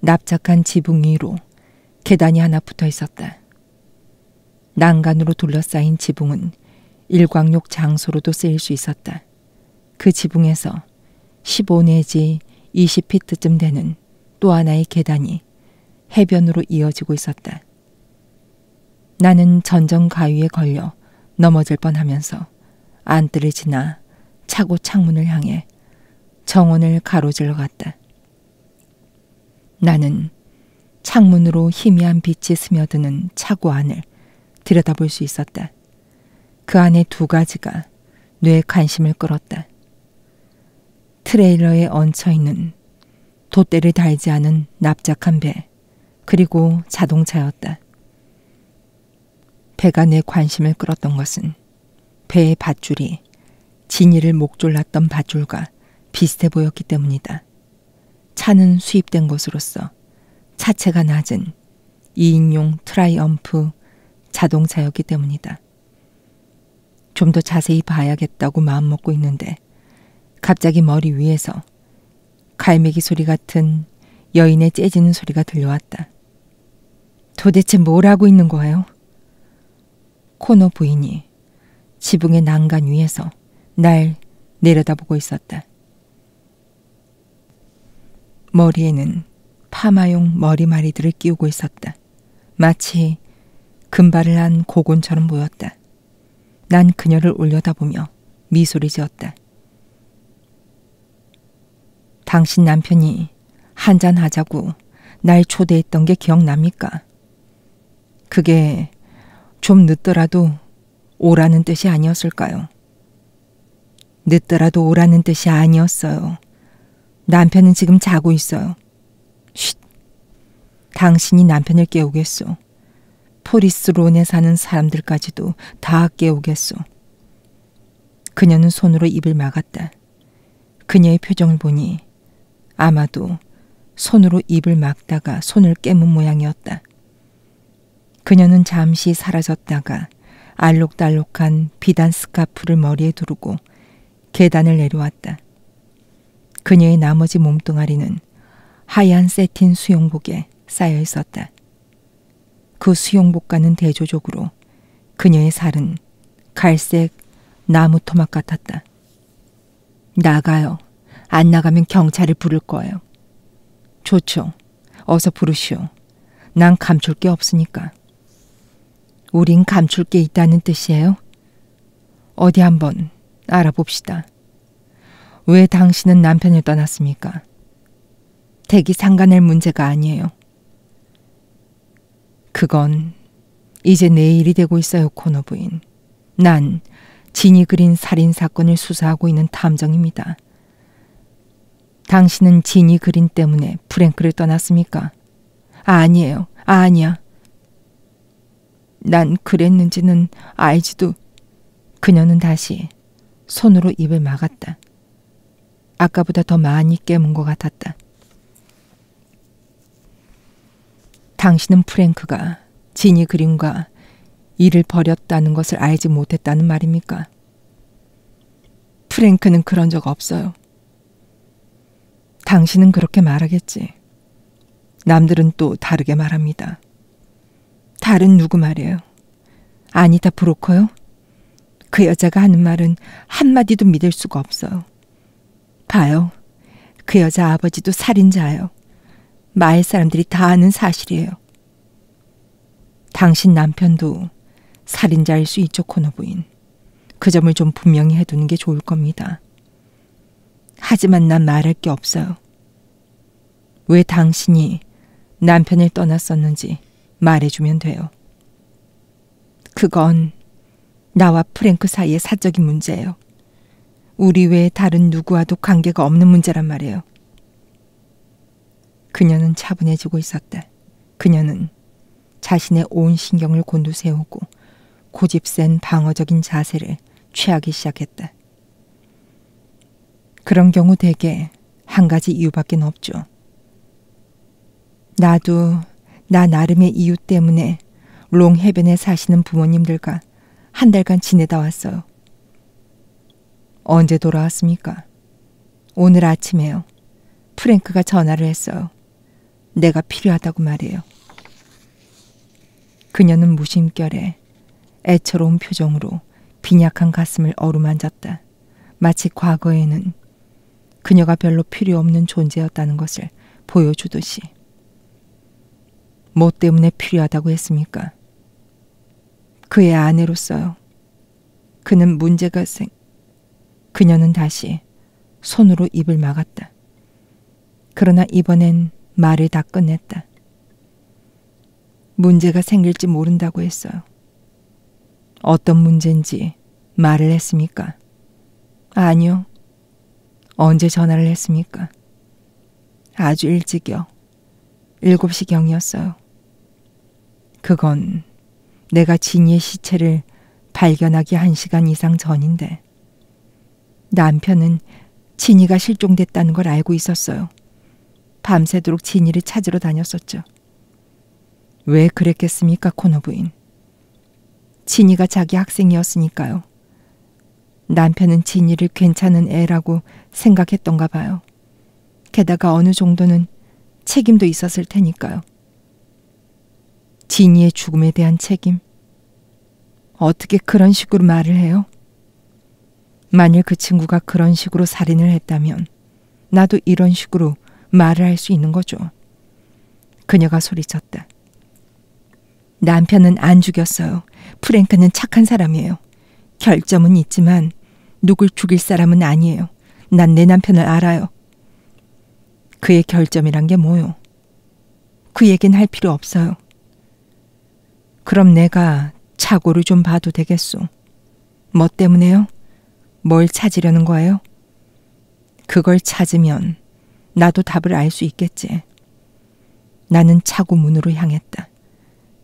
납작한 지붕 위로 계단이 하나 붙어 있었다. 난간으로 둘러싸인 지붕은 일광욕 장소로도 쓰일 수 있었다. 그 지붕에서 15 내지 20피트쯤 되는 또 하나의 계단이 해변으로 이어지고 있었다. 나는 전정 가위에 걸려 넘어질 뻔하면서 안뜰을 지나 차고 창문을 향해 정원을 가로질러 갔다. 나는 창문으로 희미한 빛이 스며드는 차고 안을 들여다볼 수 있었다. 그 안에 2가지가 뇌의 관심을 끌었다. 트레일러에 얹혀있는 돛대를 달지 않은 납작한 배, 그리고 자동차였다. 배가 내 관심을 끌었던 것은 배의 밧줄이 진이를 목졸랐던 밧줄과 비슷해 보였기 때문이다. 차는 수입된 것으로서 차체가 낮은 2인용 트라이엄프 자동차였기 때문이다. 좀 더 자세히 봐야겠다고 마음먹고 있는데 갑자기 머리 위에서 갈매기 소리 같은 여인의 째지는 소리가 들려왔다. 도대체 뭘 하고 있는 거예요? 코노 부인이 지붕의 난간 위에서 날 내려다보고 있었다. 머리에는 파마용 머리마리들을 끼우고 있었다. 마치 금발을 한 고곤처럼 보였다. 난 그녀를 올려다보며 미소를 지었다. 당신 남편이 한잔하자고 날 초대했던 게 기억납니까? 그게 좀 늦더라도 오라는 뜻이 아니었을까요? 늦더라도 오라는 뜻이 아니었어요. 남편은 지금 자고 있어요. 쉿. 당신이 남편을 깨우겠소. 포리스론에 사는 사람들까지도 다 깨우겠소. 그녀는 손으로 입을 막았다. 그녀의 표정을 보니 아마도 손으로 입을 막다가 손을 깨문 모양이었다. 그녀는 잠시 사라졌다가 알록달록한 비단 스카프를 머리에 두르고 계단을 내려왔다. 그녀의 나머지 몸뚱아리는 하얀 세틴 수영복에 쌓여 있었다. 그 수영복과는 대조적으로 그녀의 살은 갈색 나무 토막 같았다. 나가요. 안 나가면 경찰을 부를 거예요. 좋죠. 어서 부르시오. 난 감출 게 없으니까. 우린 감출 게 있다는 뜻이에요? 어디 한번 알아봅시다. 왜 당신은 남편을 떠났습니까? 댁이 상관할 문제가 아니에요. 그건 이제 내 일이 되고 있어요, 코너 부인. 난 진이 그린 살인 사건을 수사하고 있는 탐정입니다. 당신은 진이 그린 때문에 프랭크를 떠났습니까? 아니에요. 아니야. 난 그랬는지는 알지도. 그녀는 다시 손으로 입을 막았다. 아까보다 더 많이 깨문 것 같았다. 당신은 프랭크가 진이 그림과 일을 벌였다는 것을 알지 못했다는 말입니까? 프랭크는 그런 적 없어요. 당신은 그렇게 말하겠지. 남들은 또 다르게 말합니다. 다른 누구 말이에요? 아니다 브로커요? 그 여자가 하는 말은 한마디도 믿을 수가 없어요. 봐요. 그 여자 아버지도 살인자예요. 마을 사람들이 다 아는 사실이에요. 당신 남편도 살인자일 수 있죠, 코너 부인. 그 점을 좀 분명히 해두는 게 좋을 겁니다. 하지만 난 말할 게 없어요. 왜 당신이 남편을 떠났었는지 말해주면 돼요. 그건 나와 프랭크 사이의 사적인 문제예요. 우리 외에 다른 누구와도 관계가 없는 문제란 말이에요. 그녀는 차분해지고 있었다. 그녀는 자신의 온 신경을 곤두세우고 고집센 방어적인 자세를 취하기 시작했다. 그런 경우 대개 한 가지 이유밖에 없죠. 나도 나 나름의 이유 때문에 롱해변에 사시는 부모님들과 한 달간 지내다 왔어요. 언제 돌아왔습니까? 오늘 아침에요. 프랭크가 전화를 했어요. 내가 필요하다고 말이에요. 그녀는 무심결에 애처로운 표정으로 빈약한 가슴을 어루만졌다. 마치 과거에는 그녀가 별로 필요 없는 존재였다는 것을 보여주듯이. 뭐 때문에 필요하다고 했습니까? 그의 아내로서요. 그는 문제가 그녀는 다시 손으로 입을 막았다. 그러나 이번엔 말을 다 끝냈다. 문제가 생길지 모른다고 했어요. 어떤 문제인지 말을 했습니까? 아니요. 언제 전화를 했습니까? 아주 일찍이요. 7시경이었어요. 그건 내가 진이의 시체를 발견하기 1시간 이상 전인데 남편은 진이가 실종됐다는 걸 알고 있었어요. 밤새도록 진이를 찾으러 다녔었죠. 왜 그랬겠습니까, 코너 부인? 진이가 자기 학생이었으니까요. 남편은 진이를 괜찮은 애라고 생각했던가 봐요. 게다가 어느 정도는 책임도 있었을 테니까요. 진이의 죽음에 대한 책임? 어떻게 그런 식으로 말을 해요? 만일 그 친구가 그런 식으로 살인을 했다면 나도 이런 식으로 말을 할 수 있는 거죠. 그녀가 소리쳤다. 남편은 안 죽였어요. 프랭크는 착한 사람이에요. 결점은 있지만 누굴 죽일 사람은 아니에요. 난 내 남편을 알아요. 그의 결점이란 게 뭐요? 그 얘기는 할 필요 없어요. 그럼 내가 착오를 좀 봐도 되겠소. 뭐 때문에요? 뭘 찾으려는 거예요? 그걸 찾으면 나도 답을 알 수 있겠지. 나는 차고 문으로 향했다.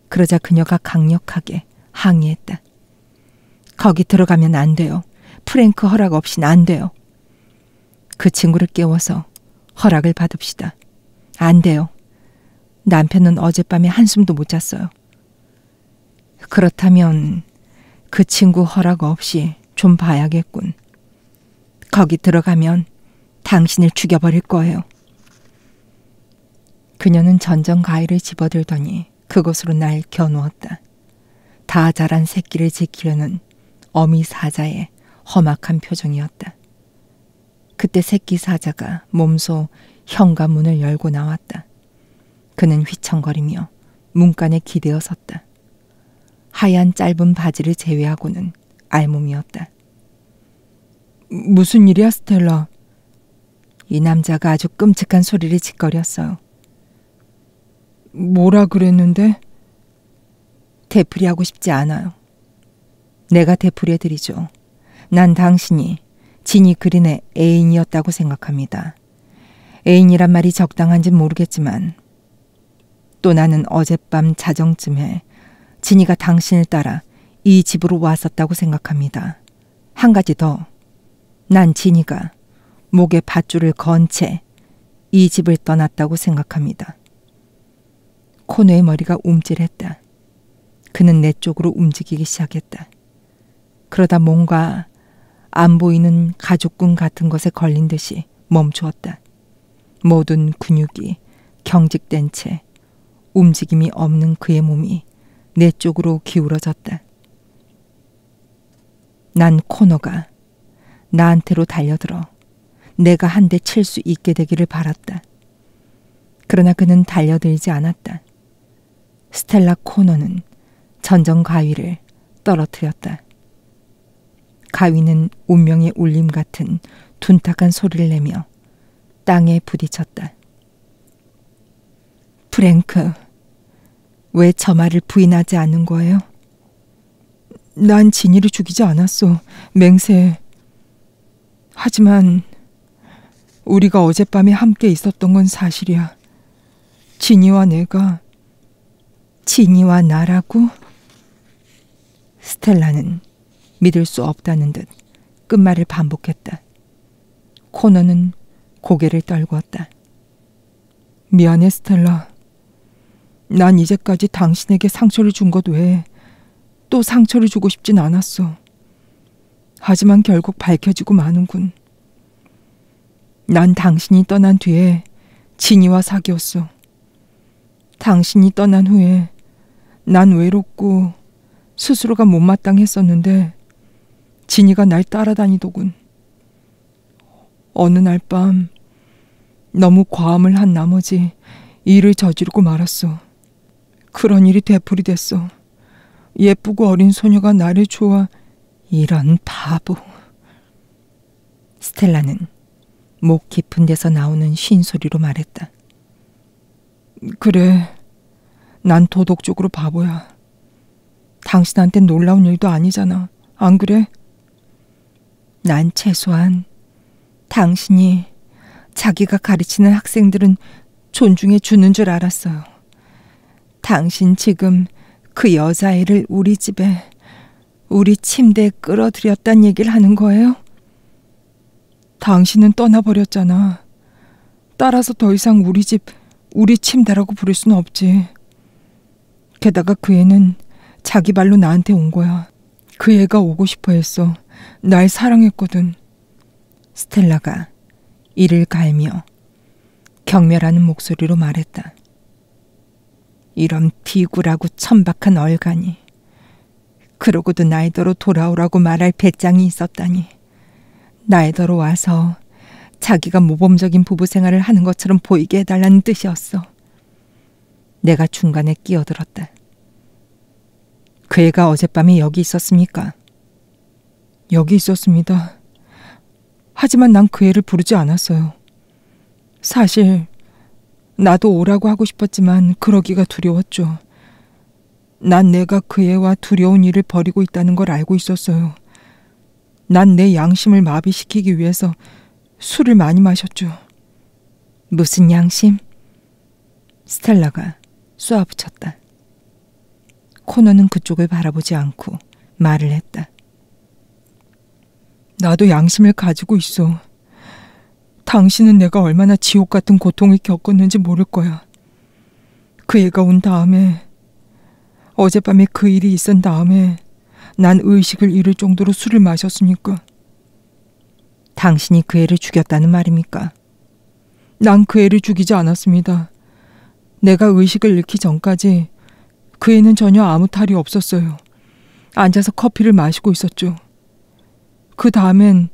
그러자 그녀가 강력하게 항의했다. 거기 들어가면 안 돼요. 프랭크 허락 없인 안 돼요. 그 친구를 깨워서 허락을 받읍시다. 안 돼요. 남편은 어젯밤에 한숨도 못 잤어요. 그렇다면 그 친구 허락 없이 좀 봐야겠군. 거기 들어가면 당신을 죽여버릴 거예요. 그녀는 전정 가위를 집어들더니 그곳으로 날 겨누었다. 다 자란 새끼를 지키려는 어미 사자의 험악한 표정이었다. 그때 새끼 사자가 몸소 현관문을 열고 나왔다. 그는 휘청거리며 문간에 기대어 섰다. 하얀 짧은 바지를 제외하고는 알몸이었다. 무슨 일이야, 스텔라? 이 남자가 아주 끔찍한 소리를 짓거렸어요. 뭐라 그랬는데? 되풀이하고 싶지 않아요. 내가 되풀이해드리죠. 난 당신이 진이 그린의 애인이었다고 생각합니다. 애인이란 말이 적당한진 모르겠지만 또 나는 어젯밤 자정쯤에 진이가 당신을 따라 이 집으로 왔었다고 생각합니다. 한 가지 더. 난 진이가 목에 밧줄을 건 채 이 집을 떠났다고 생각합니다. 코너의 머리가 움찔했다. 그는 내 쪽으로 움직이기 시작했다. 그러다 뭔가 안 보이는 가죽끈 같은 것에 걸린 듯이 멈추었다. 모든 근육이 경직된 채 움직임이 없는 그의 몸이 내 쪽으로 기울어졌다. 난 코너가 나한테로 달려들어 내가 한 대 칠 수 있게 되기를 바랐다. 그러나 그는 달려들지 않았다. 스텔라 코너는 전정 가위를 떨어뜨렸다. 가위는 운명의 울림 같은 둔탁한 소리를 내며 땅에 부딪혔다. 프랭크, 왜 저 말을 부인하지 않는 거예요? 난 진이를 죽이지 않았어. 맹세. 하지만 우리가 어젯밤에 함께 있었던 건 사실이야. 진이와 내가. 진이와 나라고? 스텔라는 믿을 수 없다는 듯 끝말을 반복했다. 코너는 고개를 떨구었다. 미안해, 스텔라. 난 이제까지 당신에게 상처를 준 것 외에 또 상처를 주고 싶진 않았어. 하지만 결국 밝혀지고 마는군. 난 당신이 떠난 뒤에 진이와 사귀었어. 당신이 떠난 후에 난 외롭고 스스로가 못마땅했었는데 진이가 날 따라다니더군. 어느 날 밤 너무 과음을 한 나머지 일을 저지르고 말았어. 그런 일이 되풀이됐어. 예쁘고 어린 소녀가 나를 이런 바보. 스텔라는 목 깊은 데서 나오는 쉰 소리로 말했다. 그래, 난 도덕적으로 바보야. 당신한텐 놀라운 일도 아니잖아. 안 그래? 난 최소한 당신이 자기가 가르치는 학생들은 존중해 주는 줄 알았어요. 당신 지금 그 여자애를 우리 집에, 우리 침대에 끌어들였단 얘기를 하는 거예요? 당신은 떠나버렸잖아. 따라서 더 이상 우리 집, 우리 침대라고 부를 수는 없지. 게다가 그 애는 자기 발로 나한테 온 거야. 그 애가 오고 싶어 했어. 날 사랑했거든. 스텔라가 이를 갈며 경멸하는 목소리로 말했다. 이런 비굴하고 천박한 얼간이. 그러고도 나이더러 돌아오라고 말할 배짱이 있었다니. 나이더러 와서 자기가 모범적인 부부 생활을 하는 것처럼 보이게 해달라는 뜻이었어. 내가 중간에 끼어들었다. 그 애가 어젯밤에 여기 있었습니까? 여기 있었습니다. 하지만 난 그 애를 부르지 않았어요. 사실 나도 오라고 하고 싶었지만 그러기가 두려웠죠. 난 내가 그 애와 두려운 일을 벌이고 있다는 걸 알고 있었어요. 난 내 양심을 마비시키기 위해서 술을 많이 마셨죠. 무슨 양심? 스텔라가 쏘아붙였다. 코너는 그쪽을 바라보지 않고 말을 했다. 나도 양심을 가지고 있어. 당신은 내가 얼마나 지옥 같은 고통을 겪었는지 모를 거야. 그 애가 온 다음에, 어젯밤에 그 일이 있은 다음에 난 의식을 잃을 정도로 술을 마셨으니까. 당신이 그 애를 죽였다는 말입니까? 난 그 애를 죽이지 않았습니다. 내가 의식을 잃기 전까지 그 애는 전혀 아무 탈이 없었어요. 앉아서 커피를 마시고 있었죠. 그 다음엔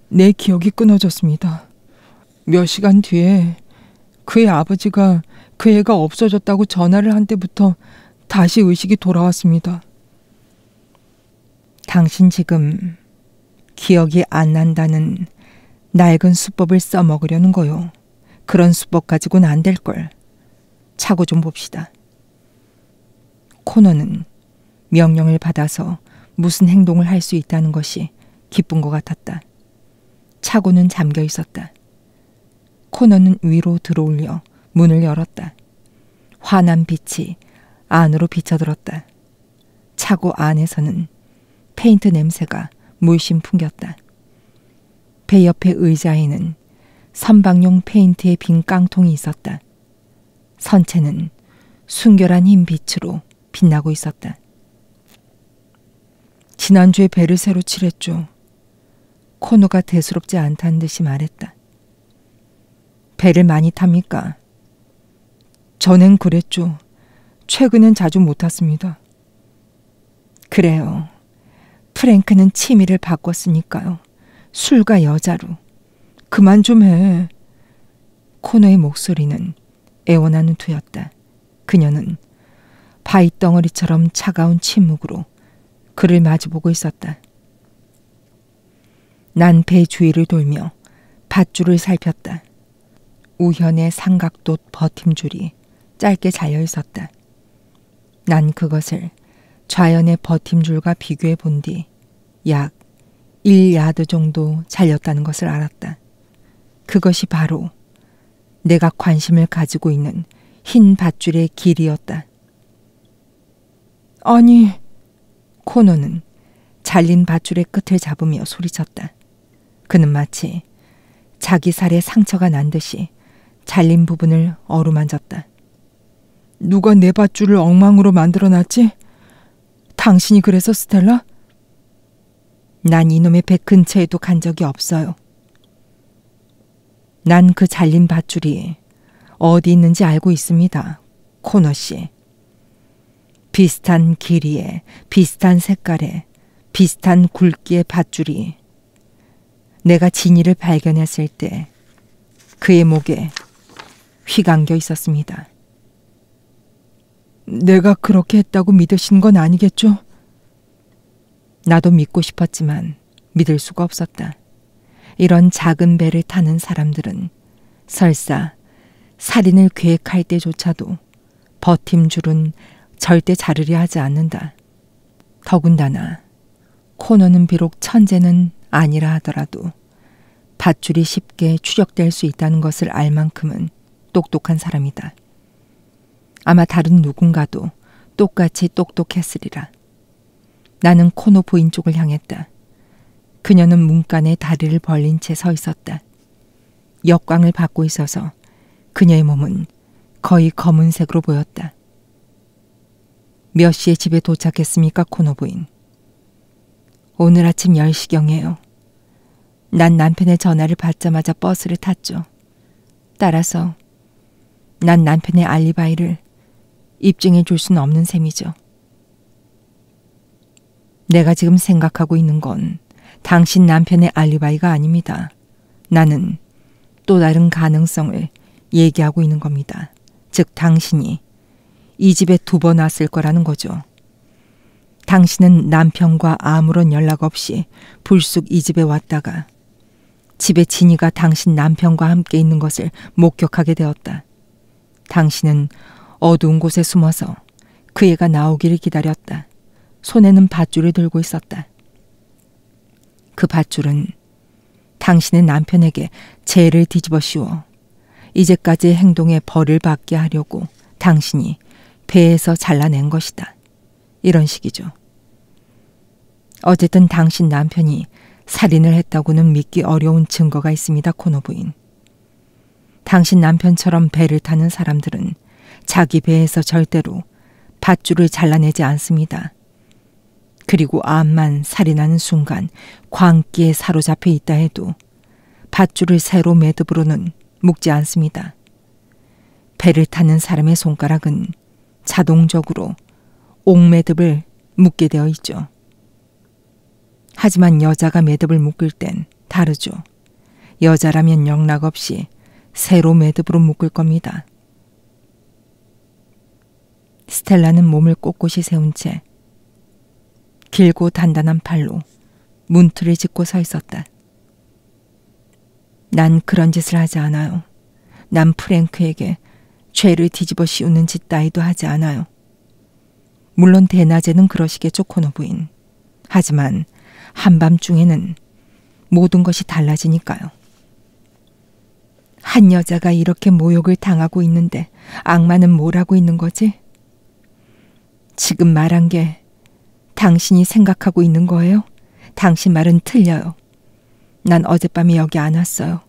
내 기억이 끊어졌습니다. 몇 시간 뒤에 그의 아버지가 그 애가 없어졌다고 전화를 한 때부터 다시 의식이 돌아왔습니다. 당신 지금 기억이 안 난다는 낡은 수법을 써먹으려는 거요. 그런 수법 가지고는 안 될걸. 차고 좀 봅시다. 코너는 명령을 받아서 무슨 행동을 할 수 있다는 것이 기쁜 것 같았다. 차고는 잠겨 있었다. 코너는 위로 들어올려 문을 열었다. 환한 빛이 안으로 비쳐들었다. 차고 안에서는 페인트 냄새가 물씬 풍겼다. 배 옆에 의자에는 선박용 페인트의 빈 깡통이 있었다. 선체는 순결한 흰 빛으로 빛나고 있었다. 지난주에 배를 새로 칠했죠. 코너가 대수롭지 않다는 듯이 말했다. 배를 많이 탑니까? 전엔 그랬죠. 최근엔 자주 못 탔습니다. 그래요. 프랭크는 취미를 바꿨으니까요. 술과 여자로. 그만 좀 해. 코너의 목소리는 애원하는 투였다. 그녀는 바위덩어리처럼 차가운 침묵으로 그를 마주보고 있었다. 난 배 주위를 돌며 밧줄을 살폈다. 우현의 삼각돛 버팀줄이 짧게 잘려 있었다. 난 그것을 좌연의 버팀줄과 비교해 본 뒤 약 1야드 정도 잘렸다는 것을 알았다. 그것이 바로 내가 관심을 가지고 있는 흰 밧줄의 길이었다. 아니, 코너는 잘린 밧줄의 끝을 잡으며 소리쳤다. 그는 마치 자기 살에 상처가 난 듯이 잘린 부분을 어루만졌다. 누가 내 밧줄을 엉망으로 만들어놨지? 당신이 그래서 스텔라? 난 이놈의 배 근처에도 간 적이 없어요. 난 그 잘린 밧줄이 어디 있는지 알고 있습니다, 코너 씨. 비슷한 길이에, 비슷한 색깔에, 비슷한 굵기의 밧줄이 내가 진이를 발견했을 때 그의 목에 휘감겨 있었습니다. 내가 그렇게 했다고 믿으시는 건 아니겠죠? 나도 믿고 싶었지만 믿을 수가 없었다. 이런 작은 배를 타는 사람들은 설사 살인을 계획할 때조차도 버팀줄은 절대 자르려 하지 않는다. 더군다나 코너는 비록 천재는 아니라 하더라도 밧줄이 쉽게 추적될 수 있다는 것을 알 만큼은 똑똑한 사람이다. 아마 다른 누군가도 똑같이 똑똑했으리라. 나는 코너 부인 쪽을 향했다. 그녀는 문간에 다리를 벌린 채 서 있었다. 역광을 받고 있어서 그녀의 몸은 거의 검은색으로 보였다. 몇 시에 집에 도착했습니까, 코너 부인? 오늘 아침 10시경에요. 난 남편의 전화를 받자마자 버스를 탔죠. 따라서 난 남편의 알리바이를 입증해 줄 수는 없는 셈이죠. 내가 지금 생각하고 있는 건 당신 남편의 알리바이가 아닙니다. 나는 또 다른 가능성을 얘기하고 있는 겁니다. 즉 당신이 이 집에 2번 왔을 거라는 거죠. 당신은 남편과 아무런 연락 없이 불쑥 이 집에 왔다가 집에 진이가 당신 남편과 함께 있는 것을 목격하게 되었다. 당신은 어두운 곳에 숨어서 그 애가 나오기를 기다렸다. 손에는 밧줄을 들고 있었다. 그 밧줄은 당신의 남편에게 죄를 뒤집어 씌워 이제까지의 행동에 벌을 받게 하려고 당신이 배에서 잘라낸 것이다. 이런 식이죠. 어쨌든 당신 남편이 살인을 했다고는 믿기 어려운 증거가 있습니다, 코너 부인. 당신 남편처럼 배를 타는 사람들은 자기 배에서 절대로 밧줄을 잘라내지 않습니다. 그리고 암만 살이 나는 순간 광기에 사로잡혀 있다 해도 밧줄을 새로 매듭으로는 묶지 않습니다. 배를 타는 사람의 손가락은 자동적으로 옥매듭을 묶게 되어 있죠. 하지만 여자가 매듭을 묶을 땐 다르죠. 여자라면 영락없이 새로 매듭으로 묶을 겁니다. 스텔라는 몸을 꼿꼿이 세운 채 길고 단단한 팔로 문틀을 짚고 서 있었다. 난 그런 짓을 하지 않아요. 난 프랭크에게 죄를 뒤집어 씌우는 짓 따위도 하지 않아요. 물론 대낮에는 그러시겠죠, 코너 부인. 하지만 한밤중에는 모든 것이 달라지니까요. 한 여자가 이렇게 모욕을 당하고 있는데 악마는 뭘 하고 있는 거지? 지금 말한 게 당신이 생각하고 있는 거예요? 당신 말은 틀려요. 난 어젯밤에 여기 안 왔어요.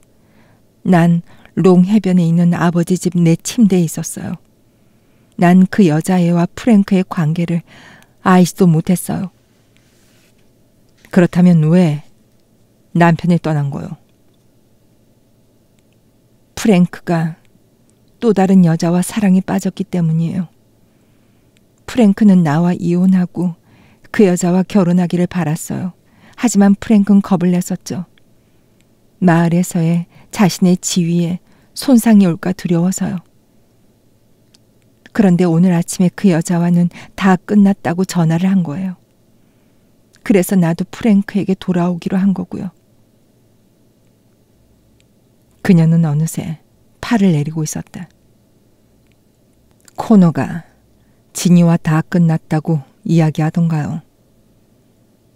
난 롱 해변에 있는 아버지 집 내 침대에 있었어요. 난 그 여자애와 프랭크의 관계를 알지도 못했어요. 그렇다면 왜 남편을 떠난 거요? 프랭크가 또 다른 여자와 사랑에 빠졌기 때문이에요. 프랭크는 나와 이혼하고 그 여자와 결혼하기를 바랐어요. 하지만 프랭크는 겁을 냈었죠. 마을에서의 자신의 지위에 손상이 올까 두려워서요. 그런데 오늘 아침에 그 여자와는 다 끝났다고 전화를 한 거예요. 그래서 나도 프랭크에게 돌아오기로 한 거고요. 그녀는 어느새 팔을 내리고 있었다. 코너가 지니와 다 끝났다고 이야기하던가요.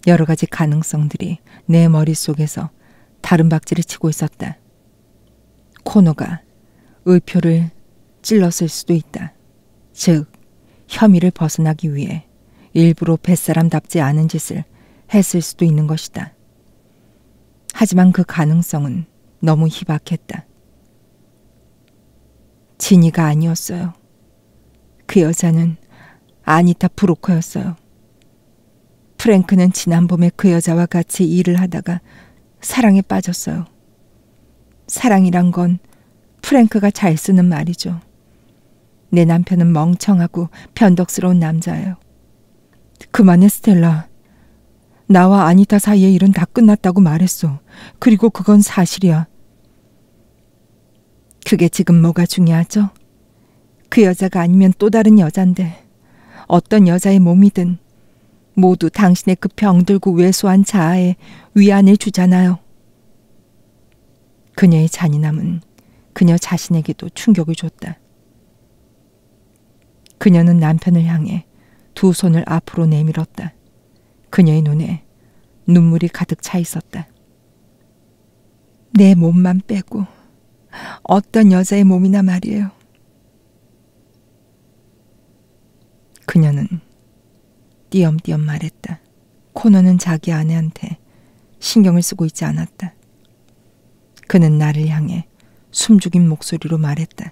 여러 가지 가능성들이 내 머릿속에서 다른 박질을 치고 있었다. 코너가 의표를 찔렀을 수도 있다. 즉, 혐의를 벗어나기 위해 일부러 뱃사람답지 않은 짓을 했을 수도 있는 것이다. 하지만 그 가능성은 너무 희박했다. 지니가 아니었어요. 그 여자는 아니타 브로커였어요. 프랭크는 지난 봄에 그 여자와 같이 일을 하다가 사랑에 빠졌어요. 사랑이란 건 프랭크가 잘 쓰는 말이죠. 내 남편은 멍청하고 변덕스러운 남자예요. 그만해, 스텔라. 나와 아니타 사이의 일은 다 끝났다고 말했어. 그리고 그건 사실이야. 그게 지금 뭐가 중요하죠? 그 여자가 아니면 또 다른 여잔데 어떤 여자의 몸이든 모두 당신의 그 병들고 왜소한 자아에 위안을 주잖아요. 그녀의 잔인함은 그녀 자신에게도 충격을 줬다. 그녀는 남편을 향해 두 손을 앞으로 내밀었다. 그녀의 눈에 눈물이 가득 차 있었다. 내 몸만 빼고 어떤 여자의 몸이나 말이에요. 그녀는 띄엄띄엄 말했다. 코너는 자기 아내한테 신경을 쓰고 있지 않았다. 그는 나를 향해 숨죽인 목소리로 말했다.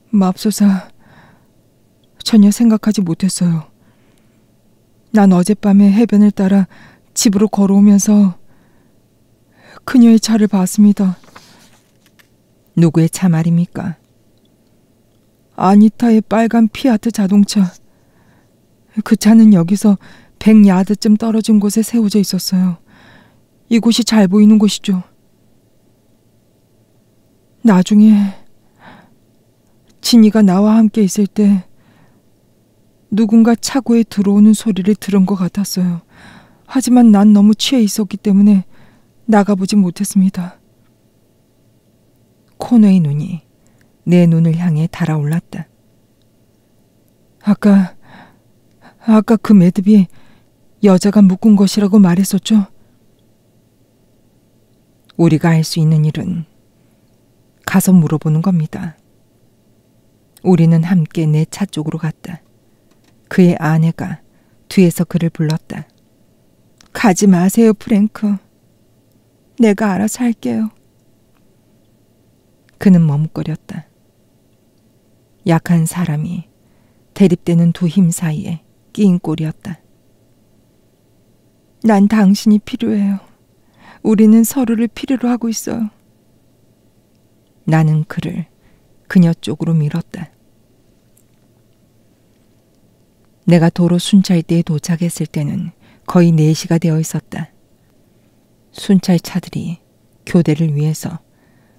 맙소사, 전혀 생각하지 못했어요. 난 어젯밤에 해변을 따라 집으로 걸어오면서 그녀의 차를 봤습니다. 누구의 차 말입니까? 아니타의 빨간 피아트 자동차. 그 차는 여기서 100야드쯤 떨어진 곳에 세워져 있었어요. 이곳이 잘 보이는 곳이죠. 나중에 지니가 나와 함께 있을 때 누군가 차고에 들어오는 소리를 들은 것 같았어요. 하지만 난 너무 취해 있었기 때문에 나가보지 못했습니다. 코너의 눈이 내 눈을 향해 달아올랐다. 아까 그 매듭이 여자가 묶은 것이라고 말했었죠? 우리가 할 수 있는 일은 가서 물어보는 겁니다. 우리는 함께 내 차 쪽으로 갔다. 그의 아내가 뒤에서 그를 불렀다. 가지 마세요, 프랭크. 내가 알아서 할게요. 그는 머뭇거렸다. 약한 사람이 대립되는 두 힘 사이에 끼인 꼴이었다. 난 당신이 필요해요. 우리는 서로를 필요로 하고 있어요. 나는 그를 그녀 쪽으로 밀었다. 내가 도로 순찰대에 도착했을 때는 거의 4시가 되어 있었다. 순찰차들이 교대를 위해서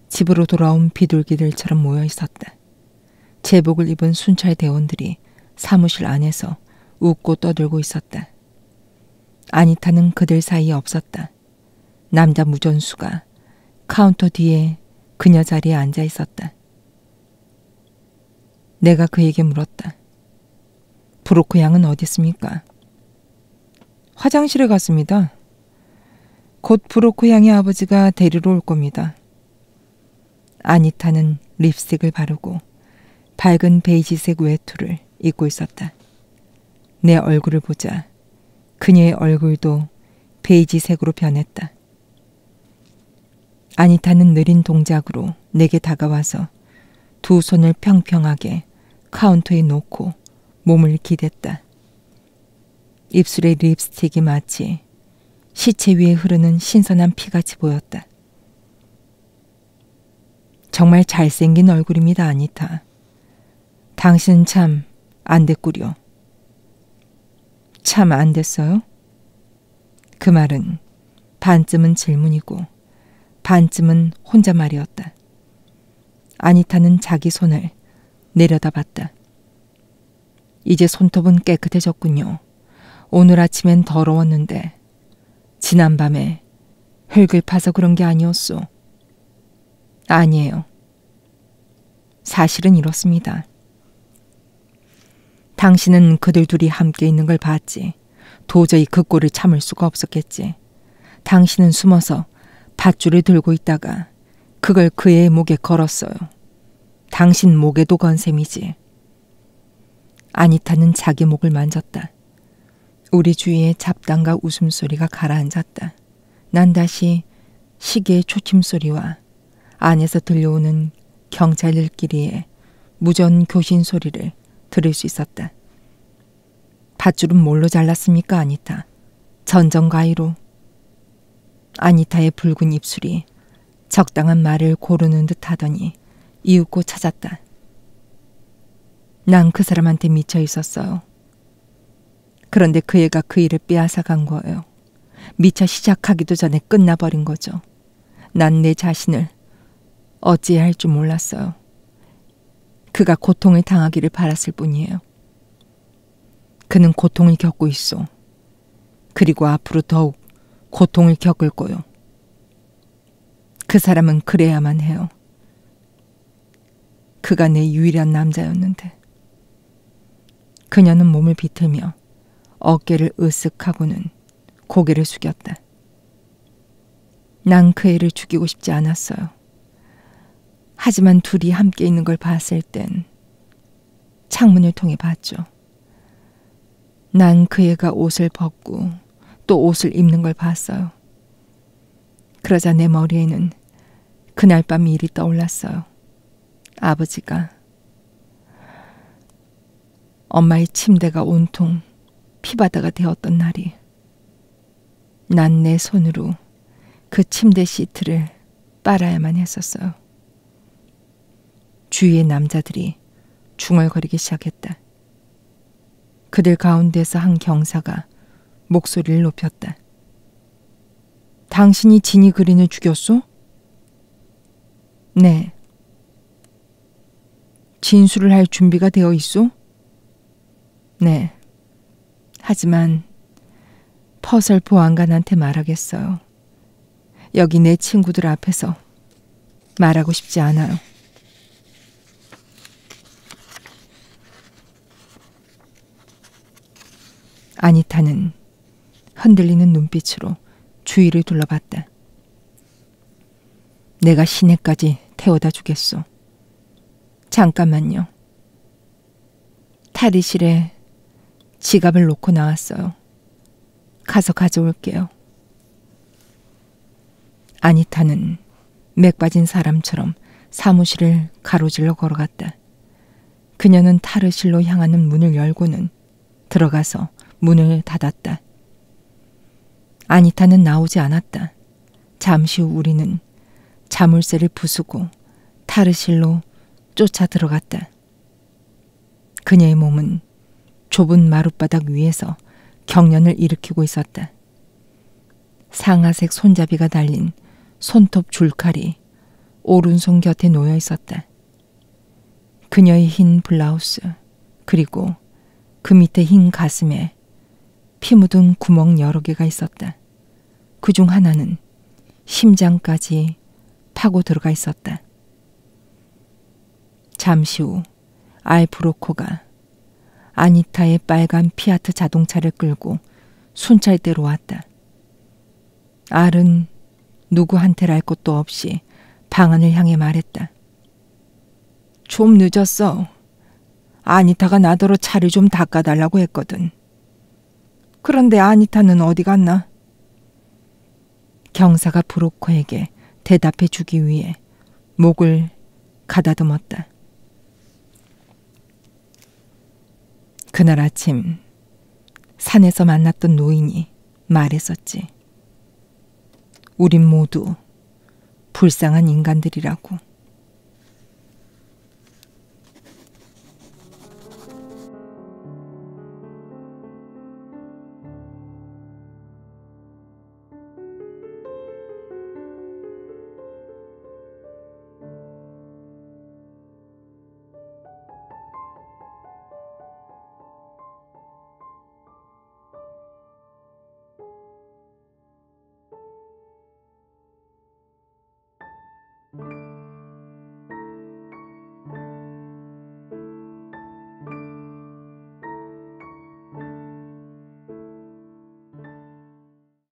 집으로 돌아온 비둘기들처럼 모여 있었다. 제복을 입은 순찰대원들이 사무실 안에서 웃고 떠들고 있었다. 아니타는 그들 사이에 없었다. 남자 무전수가 카운터 뒤에 그녀 자리에 앉아 있었다. 내가 그에게 물었다. 브로크 양은 어디 있습니까? 화장실에 갔습니다. 곧 브로크 양의 아버지가 데리러 올 겁니다. 아니타는 립스틱을 바르고 밝은 베이지색 외투를 입고 있었다. 내 얼굴을 보자 그녀의 얼굴도 베이지색으로 변했다. 아니타는 느린 동작으로 내게 다가와서 두 손을 평평하게 카운터에 놓고 몸을 기댔다. 입술에 립스틱이 마치 시체 위에 흐르는 신선한 피같이 보였다. 정말 잘생긴 얼굴입니다, 아니타. 당신은 참 안 됐구려. 참 안 됐어요? 그 말은 반쯤은 질문이고 반쯤은 혼잣말이었다. 아니타는 자기 손을 내려다봤다. 이제 손톱은 깨끗해졌군요. 오늘 아침엔 더러웠는데 지난밤에 흙을 파서 그런 게 아니었소. 아니에요. 사실은 이렇습니다. 당신은 그들 둘이 함께 있는 걸 봤지. 도저히 그 꼴을 참을 수가 없었겠지. 당신은 숨어서 밧줄을 들고 있다가 그걸 그의 목에 걸었어요. 당신 목에도 건 셈이지. 아니타는 자기 목을 만졌다. 우리 주위에 잡담과 웃음소리가 가라앉았다. 난 다시 시계의 초침소리와 안에서 들려오는 경찰들끼리의 무전 교신 소리를 들을 수 있었다. 밧줄은 뭘로 잘랐습니까, 아니타? 전정가위로. 아니타의 붉은 입술이 적당한 말을 고르는 듯 하더니 이윽고 찾았다. 난 그 사람한테 미쳐 있었어요. 그런데 그 애가 그 일을 빼앗아 간 거예요. 미처 시작하기도 전에 끝나버린 거죠. 난 내 자신을 어찌해야 할 줄 몰랐어요. 그가 고통을 당하기를 바랐을 뿐이에요. 그는 고통을 겪고 있어. 그리고 앞으로 더욱 고통을 겪을 거요. 그 사람은 그래야만 해요. 그가 내 유일한 남자였는데. 그녀는 몸을 비틀며 어깨를 으쓱하고는 고개를 숙였다. 난 그 애를 죽이고 싶지 않았어요. 하지만 둘이 함께 있는 걸 봤을 땐 창문을 통해 봤죠. 난 그 애가 옷을 벗고 또 옷을 입는 걸 봤어요. 그러자 내 머리에는 그날 밤 일이 떠올랐어요. 아버지가 엄마의 침대가 온통 피바다가 되었던 날이. 난 내 손으로 그 침대 시트를 빨아야만 했었어요. 주위의 남자들이 중얼거리기 시작했다. 그들 가운데서 한 경사가 목소리를 높였다. 당신이 지니 그린을 죽였소? 네. 진술을 할 준비가 되어 있소? 네. 하지만 퍼설 보안관한테 말하겠어요. 여기 내 친구들 앞에서 말하고 싶지 않아요. 아니타는 흔들리는 눈빛으로 주위를 둘러봤다. 내가 시내까지 태워다 주겠소. 잠깐만요. 탈의실에 지갑을 놓고 나왔어요. 가서 가져올게요. 아니타는 맥 빠진 사람처럼 사무실을 가로질러 걸어갔다. 그녀는 탈의실로 향하는 문을 열고는 들어가서 문을 닫았다. 아니타는 나오지 않았다. 잠시 후 우리는 자물쇠를 부수고 탈의실로 쫓아 들어갔다. 그녀의 몸은 좁은 마룻바닥 위에서 경련을 일으키고 있었다. 상아색 손잡이가 달린 손톱 줄칼이 오른손 곁에 놓여 있었다. 그녀의 흰 블라우스 그리고 그 밑에 흰 가슴에 피 묻은 구멍 여러 개가 있었다. 그중 하나는 심장까지 파고 들어가 있었다. 잠시 후 알프로코가 아니타의 빨간 피아트 자동차를 끌고 순찰대로 왔다. 알은 누구한테랄 것도 없이 방안을 향해 말했다. 좀 늦었어. 아니타가 나더러 차를 좀 닦아달라고 했거든. 그런데 아니타는 어디 갔나? 경사가 브로커에게 대답해 주기 위해 목을 가다듬었다. 그날 아침 산에서 만났던 노인이 말했었지. 우린 모두 불쌍한 인간들이라고.